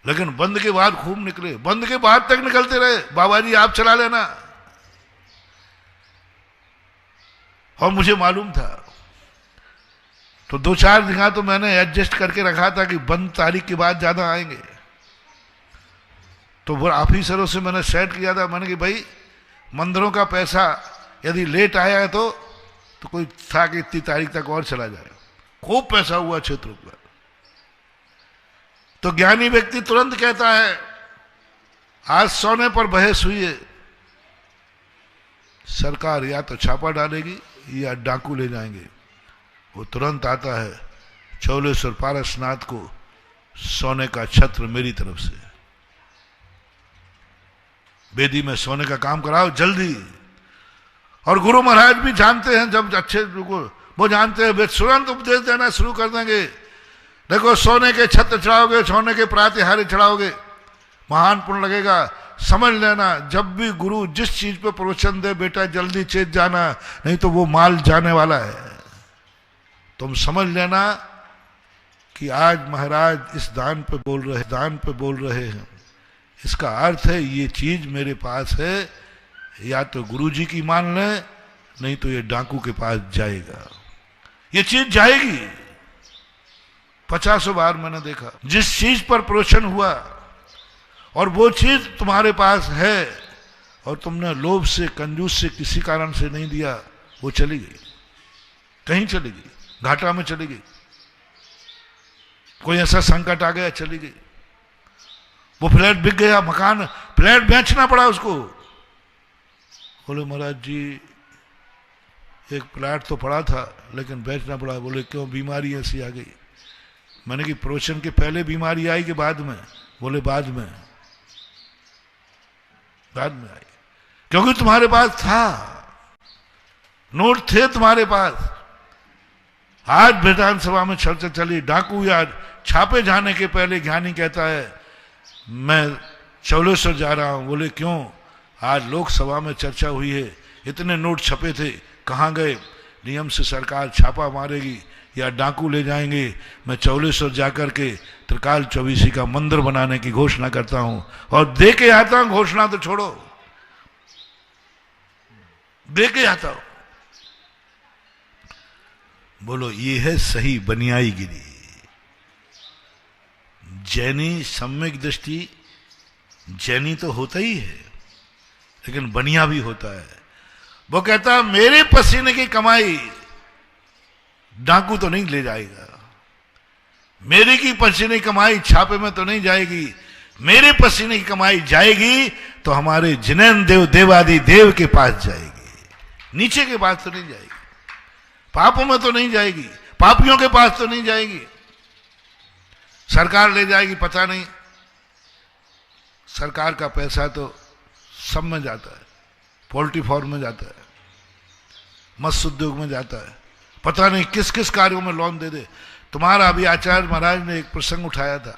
लेकिन बंद के बाद खूब निकले। बंद के बाद तक निकलते रहे। बाबा जी आप चला लेना। और मुझे मालूम था, तो 2-4 जगह तो मैंने एडजस्ट करके रखा था कि बंद तारीख के बाद ज्यादा आएंगे। तो वो ऑफिसरों से मैंने सेट किया था, मैंने कि भाई मंदिरों का पैसा यदि लेट आया है तो कोई था कि इतनी तारीख तक और चला जाए। खूब पैसा हुआ क्षेत्रों पर। तो ज्ञानी व्यक्ति तुरंत कहता है आज सोने पर बहस हुई है, सरकार या तो छापा डालेगी या डाकू ले जाएंगे। वो तुरंत आता है, चौलेश्वर पारसनाथ को सोने का छत्र मेरी तरफ से, बेदी में सोने का काम कराओ जल्दी। और गुरु महाराज भी जानते हैं, जब अच्छे वो जानते हैं, वे तुरंत उपदेश देना शुरू कर देंगे। देखो सोने के छत्र चढ़ाओगे, सोने के प्रातिहार्य चढ़ाओगे, महान पुण्य लगेगा। समझ लेना, जब भी गुरु जिस चीज पे प्रवचन दे, बेटा जल्दी चेत जाना, नहीं तो वो माल जाने वाला है। तुम समझ लेना कि आज महाराज इस दान पे बोल रहे हैं, इसका अर्थ है ये चीज मेरे पास है, या तो गुरु जी की मान ले, नहीं तो ये डाकू के पास जाएगा। ये चीज जाएगी। 50 बार मैंने देखा, जिस चीज पर प्रवचन हुआ और वो चीज तुम्हारे पास है और तुमने लोभ से, कंजूस से, किसी कारण से नहीं दिया, वो चली गई, कहीं चली गई, घाटा में चली गई। कोई ऐसा संकट आ गया, चली गई। वो फ्लैट बिक गया, मकान, फ्लैट बेचना पड़ा उसको। बोले महाराज जी एक फ्लैट तो पड़ा था लेकिन बेचना पड़ा। बोले क्यों, बीमारी ऐसी आ गई। मैंने कि प्रवचन के पहले बीमारी आई कि बाद में? बोले बाद में आई, क्योंकि तुम्हारे पास था, नोट थे तुम्हारे पास। आज विधानसभा में चर्चा चली, डाकू या छापे जाने के पहले ज्ञानी कहता है मैं चौलेश्वर जा रहा हूं। बोले क्यों? आज लोकसभा में चर्चा हुई है, इतने नोट छपे थे, कहां गए? नियम से सरकार छापा मारेगी या डाकू ले जाएंगे। मैं चौलेश्वर जाकर के त्रिकाल चौबीसी का मंदिर बनाने की घोषणा करता हूं और दे के आता हूं। घोषणा तो छोड़ो, दे के आता हूं। बोलो ये है सही बनियाई गिरी। जैनी सम्यक दृष्टि, जैनी तो होता ही है, लेकिन बनिया भी होता है। वो कहता मेरे पसीने की कमाई डाकू तो नहीं ले जाएगा, मेरे की पसीने की कमाई छापे में तो नहीं जाएगी, मेरे पसीने की कमाई जाएगी तो हमारे जिनेन देव देवादि देव के पास जाएगी, नीचे के पास तो नहीं जाएगी, पापों में तो नहीं जाएगी, पापियों के पास तो नहीं जाएगी। सरकार ले जाएगी पता नहीं, सरकार का पैसा तो सब में जाता है, पोल्ट्री फार्म में जाता है, मत्स्य उद्योग में जाता है, पता नहीं किस किस कार्यों में लोन दे दे। तुम्हारा अभी आचार्य महाराज ने एक प्रसंग उठाया था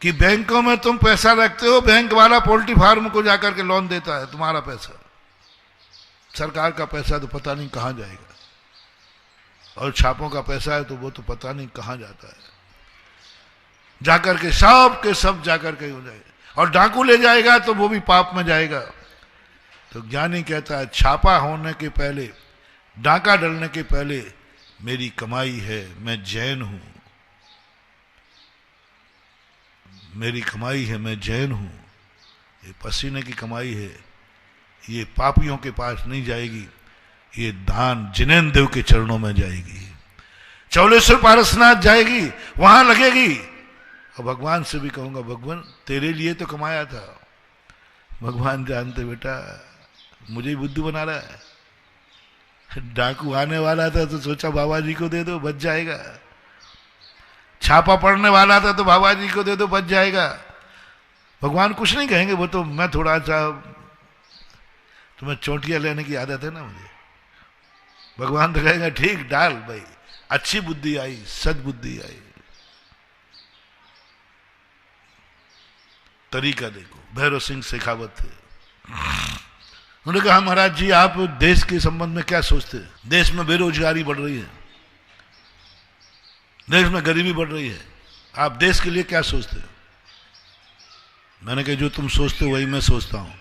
कि बैंकों में तुम पैसा रखते हो, बैंक वाला पोल्ट्री फार्म को जाकर के लोन देता है तुम्हारा पैसा। सरकार का पैसा तो पता नहीं कहां जाएगा, और छापों का पैसा है तो वो तो पता नहीं कहां जाता है, जाकर के सब जाकर के हो जाएगा। और डाकू ले जाएगा तो वो भी पाप में जाएगा। तो ज्ञानी कहता है छापा होने के पहले, डाका डलने के पहले मेरी कमाई है, मैं जैन हूं, मेरी कमाई है, मैं जैन हूं, ये पसीने की कमाई है, ये पापियों के पास नहीं जाएगी, ये दान जिनेन देव के चरणों में जाएगी, चौलेश्वर पारसनाथ जाएगी, वहां लगेगी। और भगवान से भी कहूंगा भगवान तेरे लिए तो कमाया था, भगवान जानते बेटा मुझे ही बुद्धू बना रहा है। डाकू आने वाला था तो सोचा बाबा जी को दे दो बच जाएगा, छापा पड़ने वाला था तो बाबा जी को दे दो बच जाएगा। भगवान कुछ नहीं कहेंगे, वो तो मैं थोड़ा सा तुम्हें चोटियां लेने की आदत है ना मुझे। भगवान तो कहेगा ठीक डाल भाई, अच्छी बुद्धि आई, सद्बुद्धि आई। तरीका देखो, भैरव सिंह शेखावत थे, उन्होंने कहा महाराज जी आप देश के संबंध में क्या सोचते हैं? देश में बेरोजगारी बढ़ रही है, देश में गरीबी बढ़ रही है, आप देश के लिए क्या सोचते हो? मैंने कहा जो तुम सोचते हो वही मैं सोचता हूं।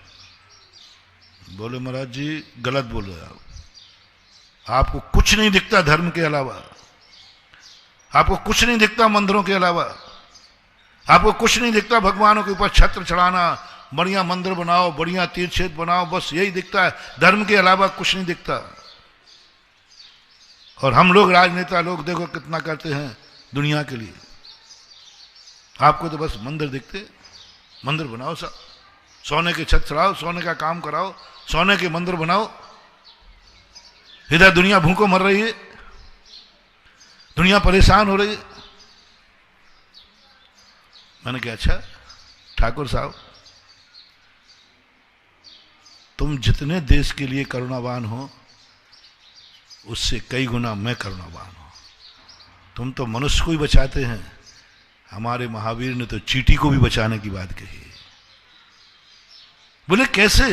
बोले महाराज जी गलत बोल रहे हो, आपको कुछ नहीं दिखता धर्म के अलावा, आपको कुछ नहीं दिखता मंदिरों के अलावा, आपको कुछ नहीं दिखता भगवानों के ऊपर छत्र चढ़ाना, बढ़िया मंदिर बनाओ, बढ़िया तीर्थ क्षेत्र बनाओ, बस यही दिखता है, धर्म के अलावा कुछ नहीं दिखता। और हम लोग राजनेता लोग देखो कितना करते हैं दुनिया के लिए, आपको तो बस मंदिर दिखते। मंदिर बनाओ सब, सोने के छत चढ़ाओ, सोने का काम कराओ, सोने के मंदिर बनाओ। इधर दुनिया भूखों मर रही है, दुनिया परेशान हो रही है। मैंने कहा अच्छा ठाकुर साहब तुम जितने देश के लिए करुणावान हो उससे कई गुना मैं करुणावान हूं। तुम तो मनुष्य को ही बचाते हैं, हमारे महावीर ने तो चींटी को भी बचाने की बात कही। बोले कैसे?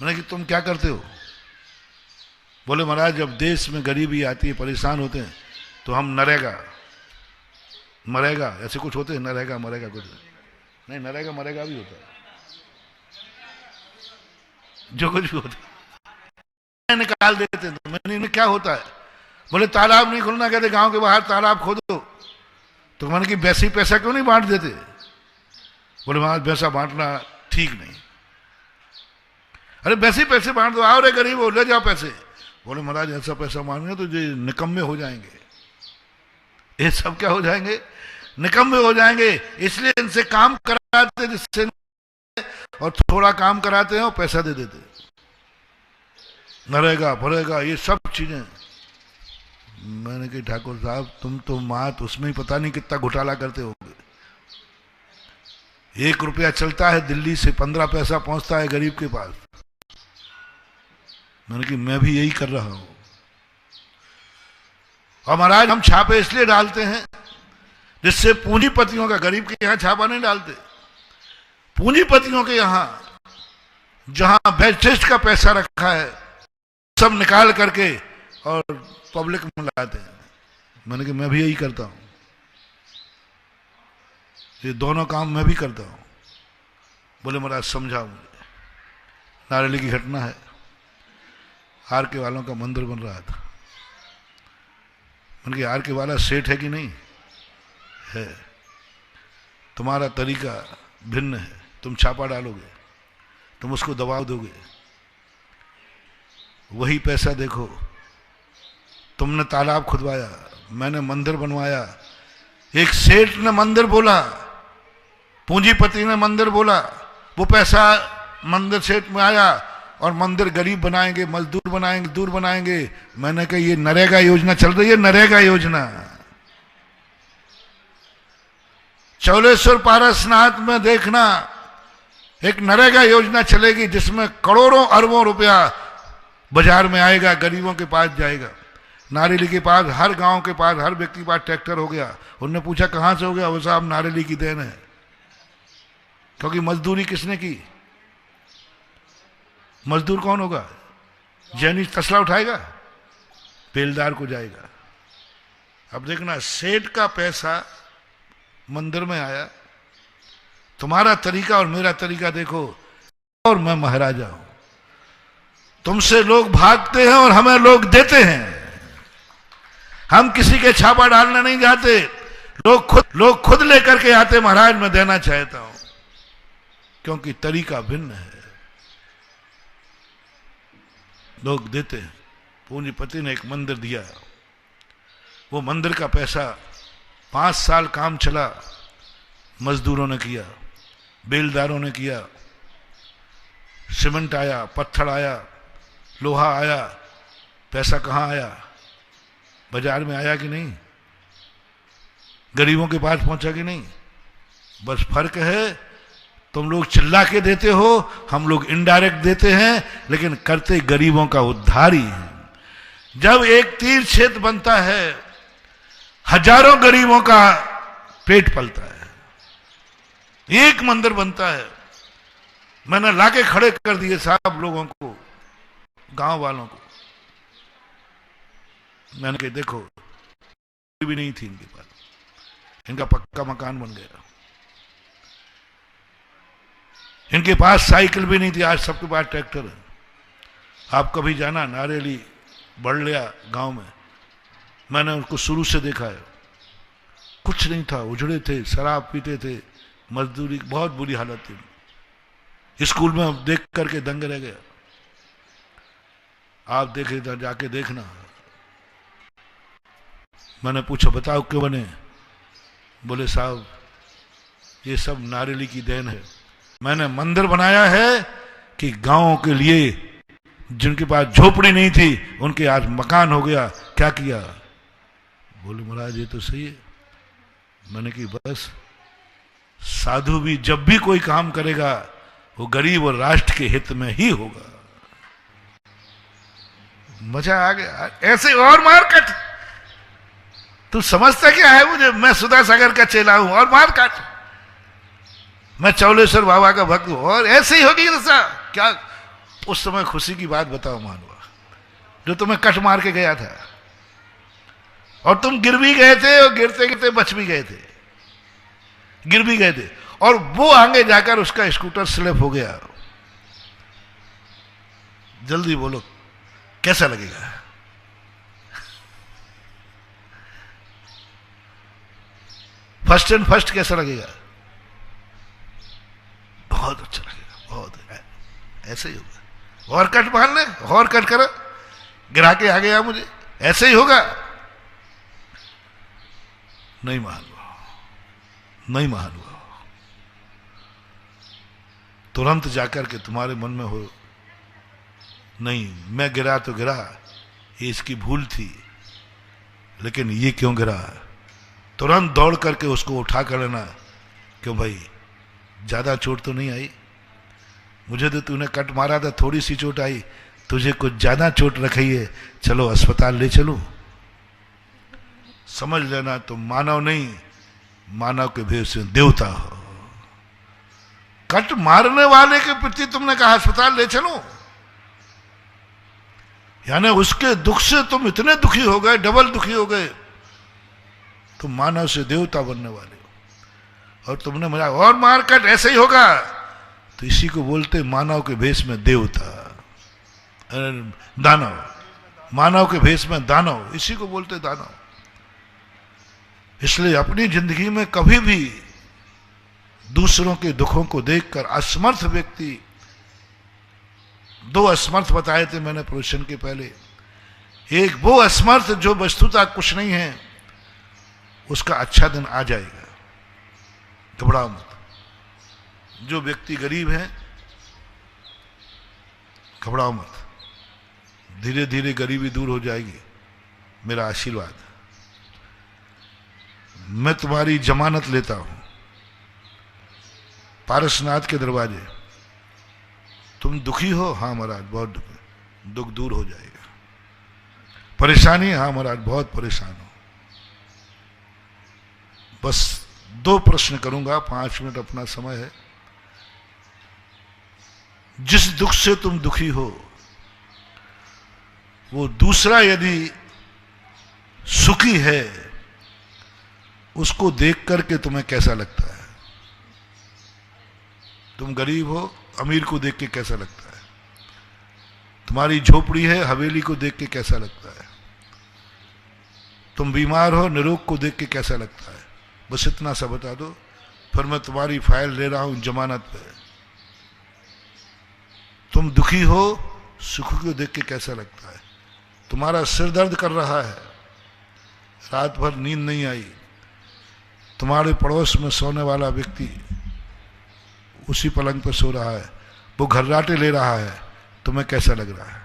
मैंने कि तुम क्या करते हो? बोले महाराज जब देश में गरीबी आती है, परेशान होते हैं, तो हम नरेगा मरेगा ऐसे कुछ होते हैं, नरेगा मरेगा कुछ नहीं, नरेगा मरेगा भी होता है, जो कुछ भी होता है निकाल देते हैं। तो मैंने इन्हें क्या होता है? बोले तालाब नहीं खोलना, कहते गांव के बाहर तालाब खोदो। तो मैंने कि वैसे ही पैसा क्यों नहीं बांट देते? बोले महाराज पैसा बांटना ठीक नहीं। अरे वैसे ही पैसे बांट दो, आओ रे गरीब हो ले जाओ पैसे। बोले महाराज ऐसा पैसा मांगेंगे तो ये निकम्मे हो जाएंगे, ये सब क्या हो जाएंगे? निकम्मे हो जाएंगे। इसलिए इनसे काम कराते जिससे, और थोड़ा काम कराते हैं और पैसा दे देते, नरेगा भरेगा ये सब चीजें। मैंने कहा ठाकुर साहब तुम तो मात उसमें ही पता नहीं कितना घोटाला करते होगे। 1 रुपया चलता है दिल्ली से 15 पैसा पहुंचता है गरीब के पास। मैंने कहा मैं भी यही कर रहा हूं। और महाराज हम छापे इसलिए डालते हैं जिससे पूंजीपतियों का, गरीब के यहां छापा नहीं डालते, पूंजीपतियों के यहां जहां वेस्टेज का पैसा रखा है सब निकाल करके और पब्लिक में लाते हैं। मैंने कहा मैं भी यही करता हूं, ये दोनों काम मैं भी करता हूं। बोले महाराज समझाओ मुझे। नारेली की घटना है, आर के वालों का मंदिर बन रहा था। मैंने कहा आर के वाला सेठ है कि नहीं है? तुम्हारा तरीका भिन्न है, तुम छापा डालोगे, तुम उसको दबाव दोगे, वही पैसा देखो। तुमने तालाब खुदवाया, मैंने मंदिर बनवाया, एक सेठ ने मंदिर बोला, पूंजीपति ने मंदिर बोला, वो पैसा मंदिर सेठ में आया और मंदिर गरीब बनाएंगे, मजदूर बनाएंगे, दूर बनाएंगे। मैंने कहा ये नरेगा योजना चल रही है, नरेगा योजना। चौलेश्वर पारसनाथ में देखना एक नरेगा योजना चलेगी जिसमें करोड़ों अरबों रुपया बाजार में आएगा, गरीबों के पास जाएगा। नारेली के पास, हर गांव के पास, हर व्यक्ति के पास ट्रैक्टर हो गया। उनने पूछा कहां से हो गया? वो साहब नारेली की देन है। क्योंकि मजदूरी किसने की? मजदूर कौन होगा? जैनी तसला उठाएगा, बेलदार को जाएगा। अब देखना सेठ का पैसा मंदिर में आया, तुम्हारा तरीका और मेरा तरीका देखो, और मैं महाराजा हूं। तुमसे लोग भागते हैं और हमें लोग देते हैं। हम किसी के छापा डालने नहीं जाते, लोग खुद लेकर के आते, महाराज मैं देना चाहता हूं, क्योंकि तरीका भिन्न है। लोग देते हैं। पूंजीपति ने एक मंदिर दिया, वो मंदिर का पैसा 5 साल काम चला, मजदूरों ने किया, बेलदारों ने किया, सीमेंट आया, पत्थर आया, लोहा आया, पैसा कहाँ आया? बाजार में आया कि नहीं? गरीबों के पास पहुंचा कि नहीं? बस फर्क है, तुम लोग चिल्ला के देते हो, हम लोग इनडायरेक्ट देते हैं, लेकिन करते गरीबों का उद्धार ही है। जब एक तीर्थ क्षेत्र बनता है, हजारों गरीबों का पेट पलता है। एक मंदिर बनता है, मैंने लाके खड़े कर दिए साहब लोगों को, गांव वालों को। मैंने कहा देखो, भी नहीं थी इनके पास, इनका पक्का मकान बन गया। इनके पास साइकिल भी नहीं थी, आज सबके पास ट्रैक्टर है। आप कभी जाना नारेली बड़लिया गांव में, मैंने उनको शुरू से देखा है, कुछ नहीं था, उजड़े थे, शराब पीते थे, मजदूरी, बहुत बुरी हालत थी। स्कूल में देख करके दंग रह गया। आप देखे तो जाके देखना। मैंने पूछा बताओ क्यों बने? बोले साहब ये सब नारेली की देन है। मैंने मंदिर बनाया है कि गांवों के लिए, जिनके पास झोपड़ी नहीं थी उनके आज मकान हो गया। क्या किया? बोले महाराज ये तो सही है। मैंने कि बस साधु भी जब भी कोई काम करेगा वो गरीब और राष्ट्र के हित में ही होगा। मजा आ गया। ऐसे और मारकट, तू समझता क्या है मुझे? मैं सुधा सागर का चेला हूं और मारकट, मैं चौलेश्वर बाबा का भक्त हूं और ऐसे ही होगी दशा। क्या उस समय खुशी की बात बताओ मानवा, जो तुम्हें कट मार के गया था और तुम गिर भी गए थे और गिरते गिरते बच भी गए थे, गिर भी गए थे, और वो आगे जाकर उसका स्कूटर स्लिप हो गया। जल्दी बोलो कैसा लगेगा? फर्स्ट एंड फर्स्ट कैसा लगेगा? बहुत अच्छा लगेगा, बहुत। ऐसे ही होगा। और कट मान ले, और कट कर, गिरा के आ गया मुझे, ऐसे ही होगा। नहीं मान लो, नहीं मान लो। तुरंत जाकर के तुम्हारे मन में हो, नहीं मैं गिरा तो गिरा, ये इसकी भूल थी, लेकिन ये क्यों गिरा? तुरंत दौड़ करके उसको उठा कर लेना। क्यों भाई, ज्यादा चोट तो नहीं आई? मुझे तो तूने कट मारा था, थोड़ी सी चोट आई, तुझे कुछ ज्यादा चोट रखी है, चलो अस्पताल ले चलो। समझ लेना तुम मानव नहीं, मानव के भेष से देवता हो। कट मारने वाले के प्रति तुमने कहा अस्पताल ले चलो, यानी उसके दुख से तुम इतने दुखी हो गए, डबल दुखी हो गए। तुम मानव से देवता बनने वाले हो और तुमने मजा और मार कट ऐसे ही होगा, तो इसी को बोलते मानव के भेष में देवता, दानव। मानव के भेष में दानव, इसी को बोलते दानव। इसलिए अपनी जिंदगी में कभी भी दूसरों के दुखों को देखकर असमर्थ व्यक्ति, दो असमर्थ बताए थे मैंने प्रवचन के पहले। एक वो असमर्थ जो वस्तुतः कुछ नहीं है, उसका अच्छा दिन आ जाएगा, घबराओ मत। जो व्यक्ति गरीब है घबराओ मत, धीरे धीरे गरीबी दूर हो जाएगी, मेरा आशीर्वाद। मैं तुम्हारी जमानत लेता हूं पारसनाथ के दरवाजे। तुम दुखी हो? हाँ महाराज बहुत दुखी, दुख दूर हो जाएगा। परेशानी? हाँ महाराज बहुत परेशान हो। बस 2 प्रश्न करूंगा, 5 मिनट अपना समय है। जिस दुख से तुम दुखी हो, वो दूसरा यदि सुखी है, उसको देख करके तुम्हें कैसा लगता है? तुम गरीब हो, अमीर को देख के कैसा लगता है? तुम्हारी झोपड़ी है, हवेली को देख के कैसा लगता है? तुम बीमार हो, निरोग को देख के कैसा लगता है? बस इतना सा बता दो, फिर मैं तुम्हारी फाइल ले रहा हूं जमानत पे। तुम दुखी हो, सुख को देख के कैसा लगता है? तुम्हारा सिर दर्द कर रहा है, रात भर नींद नहीं आई, तुम्हारे पड़ोस में सोने वाला व्यक्ति उसी पलंग पर सो रहा है, वो घर्राटे ले रहा है, तुम्हें कैसा लग रहा है?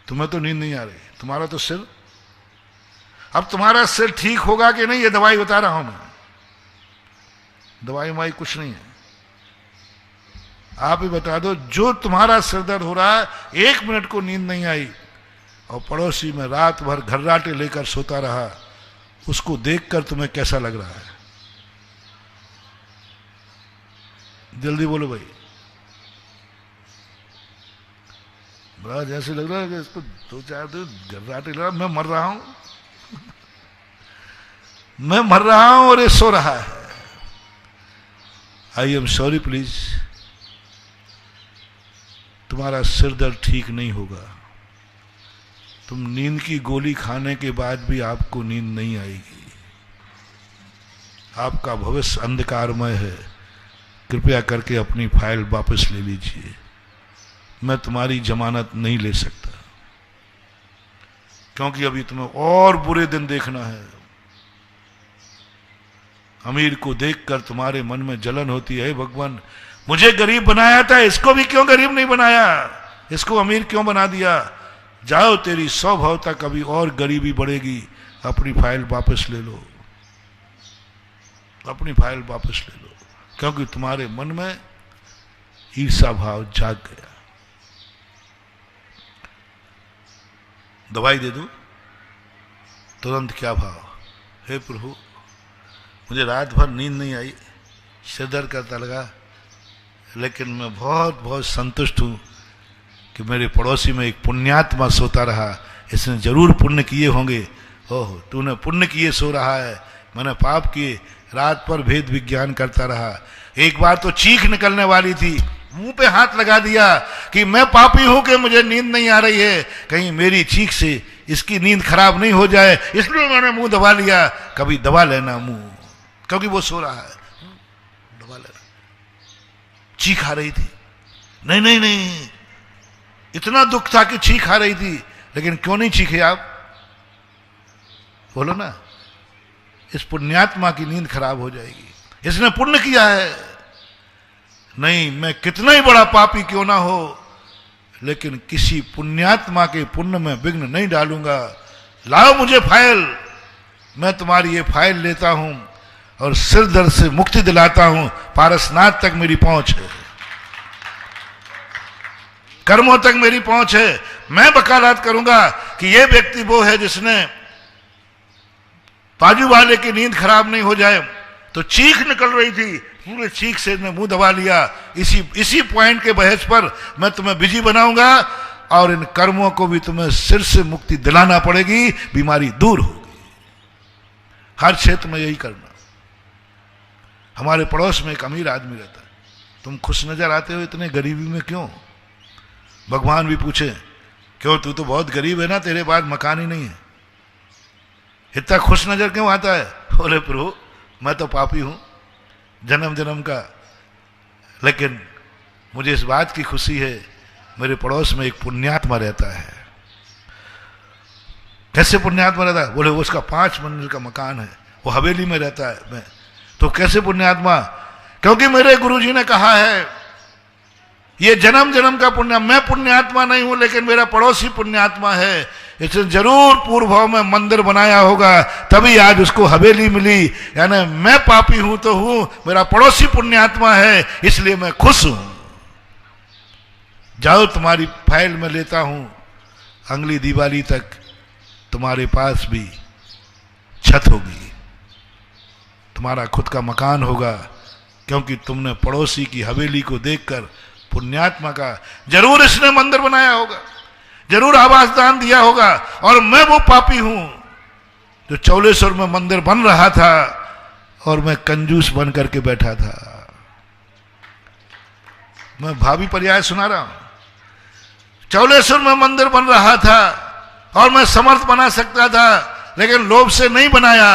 तुम्हें तो नींद नहीं आ रही, तुम्हारा तो सिर, अब तुम्हारा सिर ठीक होगा कि नहीं ये दवाई बता रहा हूं मैं। दवाई ववाई कुछ नहीं है, आप ही बता दो। जो तुम्हारा सिर दर्द हो रहा है, 1 मिनट को नींद नहीं आई और पड़ोसी में रात भर घर्राटे लेकर सोता रहा, उसको देखकर तुम्हें कैसा लग रहा है? जल्दी बोलो भाई। बड़ा जैसे लग रहा है कि इसको 2-4 दिन घर्राटे लगा, मैं मर रहा हूं मैं मर रहा हूं और ये सो रहा है। आई एम सॉरी प्लीज, तुम्हारा सिर दर्द ठीक नहीं होगा। तुम नींद की गोली खाने के बाद भी आपको नींद नहीं आएगी। आपका भविष्य अंधकारमय है। कृपया करके अपनी फाइल वापस ले लीजिए। मैं तुम्हारी जमानत नहीं ले सकता, क्योंकि अभी तुम्हें और बुरे दिन देखना है। अमीर को देखकर तुम्हारे मन में जलन होती है, भगवान मुझे गरीब बनाया था, इसको भी क्यों गरीब नहीं बनाया, इसको अमीर क्यों बना दिया। जाओ, तेरी 100 भाव तक अभी और गरीबी बढ़ेगी। अपनी फाइल वापस ले लो, अपनी फाइल वापस ले लो, क्योंकि तुम्हारे मन में ईर्षा भाव जाग गया। दवाई दे दो तुरंत। क्या भाव? हे प्रभु, मुझे रात भर नींद नहीं आई, सिर दर्द करता लगा, लेकिन मैं बहुत बहुत संतुष्ट हूं कि मेरे पड़ोसी में एक पुण्यात्मा सोता रहा। इसने जरूर पुण्य किए होंगे। ओह, तूने पुण्य किए सो रहा है, मैंने पाप किए, रात पर भेद विज्ञान करता रहा। एक बार तो चीख निकलने वाली थी, मुंह पे हाथ लगा दिया कि मैं पापी हूं कि मुझे नींद नहीं आ रही है, कहीं मेरी चीख से इसकी नींद खराब नहीं हो जाए, इसलिए मैंने मुंह दबा लिया। कभी दबा लेना मुंह, क्योंकि वो सो रहा है, दबा लेना। चीख आ रही थी, नहीं नहीं नहीं, इतना दुख था कि चीख आ रही थी, लेकिन क्यों नहीं चीखे आप? बोलो ना। इस पुण्यात्मा की नींद खराब हो जाएगी, इसने पुण्य किया है। नहीं, मैं कितना ही बड़ा पापी क्यों ना हो, लेकिन किसी पुण्यात्मा के पुण्य में विघ्न नहीं डालूंगा। लाओ मुझे फाइल, मैं तुम्हारी ये फाइल लेता हूं और सिर दर्द से मुक्ति दिलाता हूं। पारसनाथ तक मेरी पहुंच है, कर्मों तक मेरी पहुंच है। मैं वकालत करूंगा कि ये व्यक्ति वो है जिसने बाजू वाले की नींद खराब नहीं हो जाए। तो चीख निकल रही थी, पूरे चीख से ने मुंह दबा लिया। इसी पॉइंट के बहस पर मैं तुम्हें बिजी बनाऊंगा और इन कर्मों को भी तुम्हें सिर से मुक्ति दिलाना पड़ेगी, बीमारी दूर होगी। हर क्षेत्र में यही करना। हमारे पड़ोस में एक अमीर आदमी रहता है, तुम खुश नजर आते हो इतने गरीबी में क्यों? भगवान भी पूछे, क्यों तू तो बहुत गरीब है ना, तेरे पास मकान ही नहीं है, इतना खुश नजर क्यों आता है? बोले प्रभु, मैं तो पापी हूं जन्म जन्म का, लेकिन मुझे इस बात की खुशी है मेरे पड़ोस में एक पुण्यात्मा रहता है। कैसे पुण्यात्मा रहता है? बोले उसका 5 मंजिल का मकान है, वो हवेली में रहता है। मैं तो कैसे पुण्यात्मा? क्योंकि मेरे गुरुजी ने कहा है ये जन्म जन्म का पुण्य। मैं पुण्यात्मा नहीं हूं, लेकिन मेरा पड़ोसी पुण्यात्मा है। इसने जरूर पूर्व भाव में मंदिर बनाया होगा, तभी आज उसको हवेली मिली। यानी मैं पापी हूं तो हूं, मेरा पड़ोसी पुण्यात्मा है, इसलिए मैं खुश हूं। जाओ, तुम्हारी फाइल में लेता हूं, अगली दिवाली तक तुम्हारे पास भी छत होगी, तुम्हारा खुद का मकान होगा, क्योंकि तुमने पड़ोसी की हवेली को देखकर पुण्यात्मा का जरूर इसने मंदिर बनाया होगा, जरूर आवास दान दिया होगा, और मैं वो पापी हूं जो चौलेश्वर में मंदिर बन रहा था और मैं कंजूस बन करके बैठा था। मैं भावी पर्याय सुना रहा हूं। चौलेश्वर में मंदिर बन रहा था और मैं समर्थ बना सकता था, लेकिन लोभ से नहीं बनाया।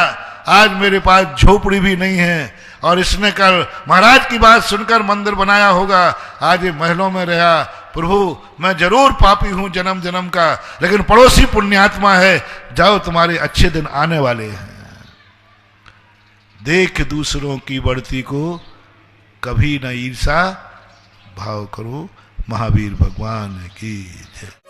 आज मेरे पास झोपड़ी भी नहीं है, और इसने कल महाराज की बात सुनकर मंदिर बनाया होगा, आज ये महलों में रहा। प्रभु, मैं जरूर पापी हूं जन्म जन्म का, लेकिन पड़ोसी पुण्यात्मा है। जाओ, तुम्हारे अच्छे दिन आने वाले हैं। देख दूसरों की बढ़ती को कभी न ईर्षा भाव करो। महावीर भगवान की जय।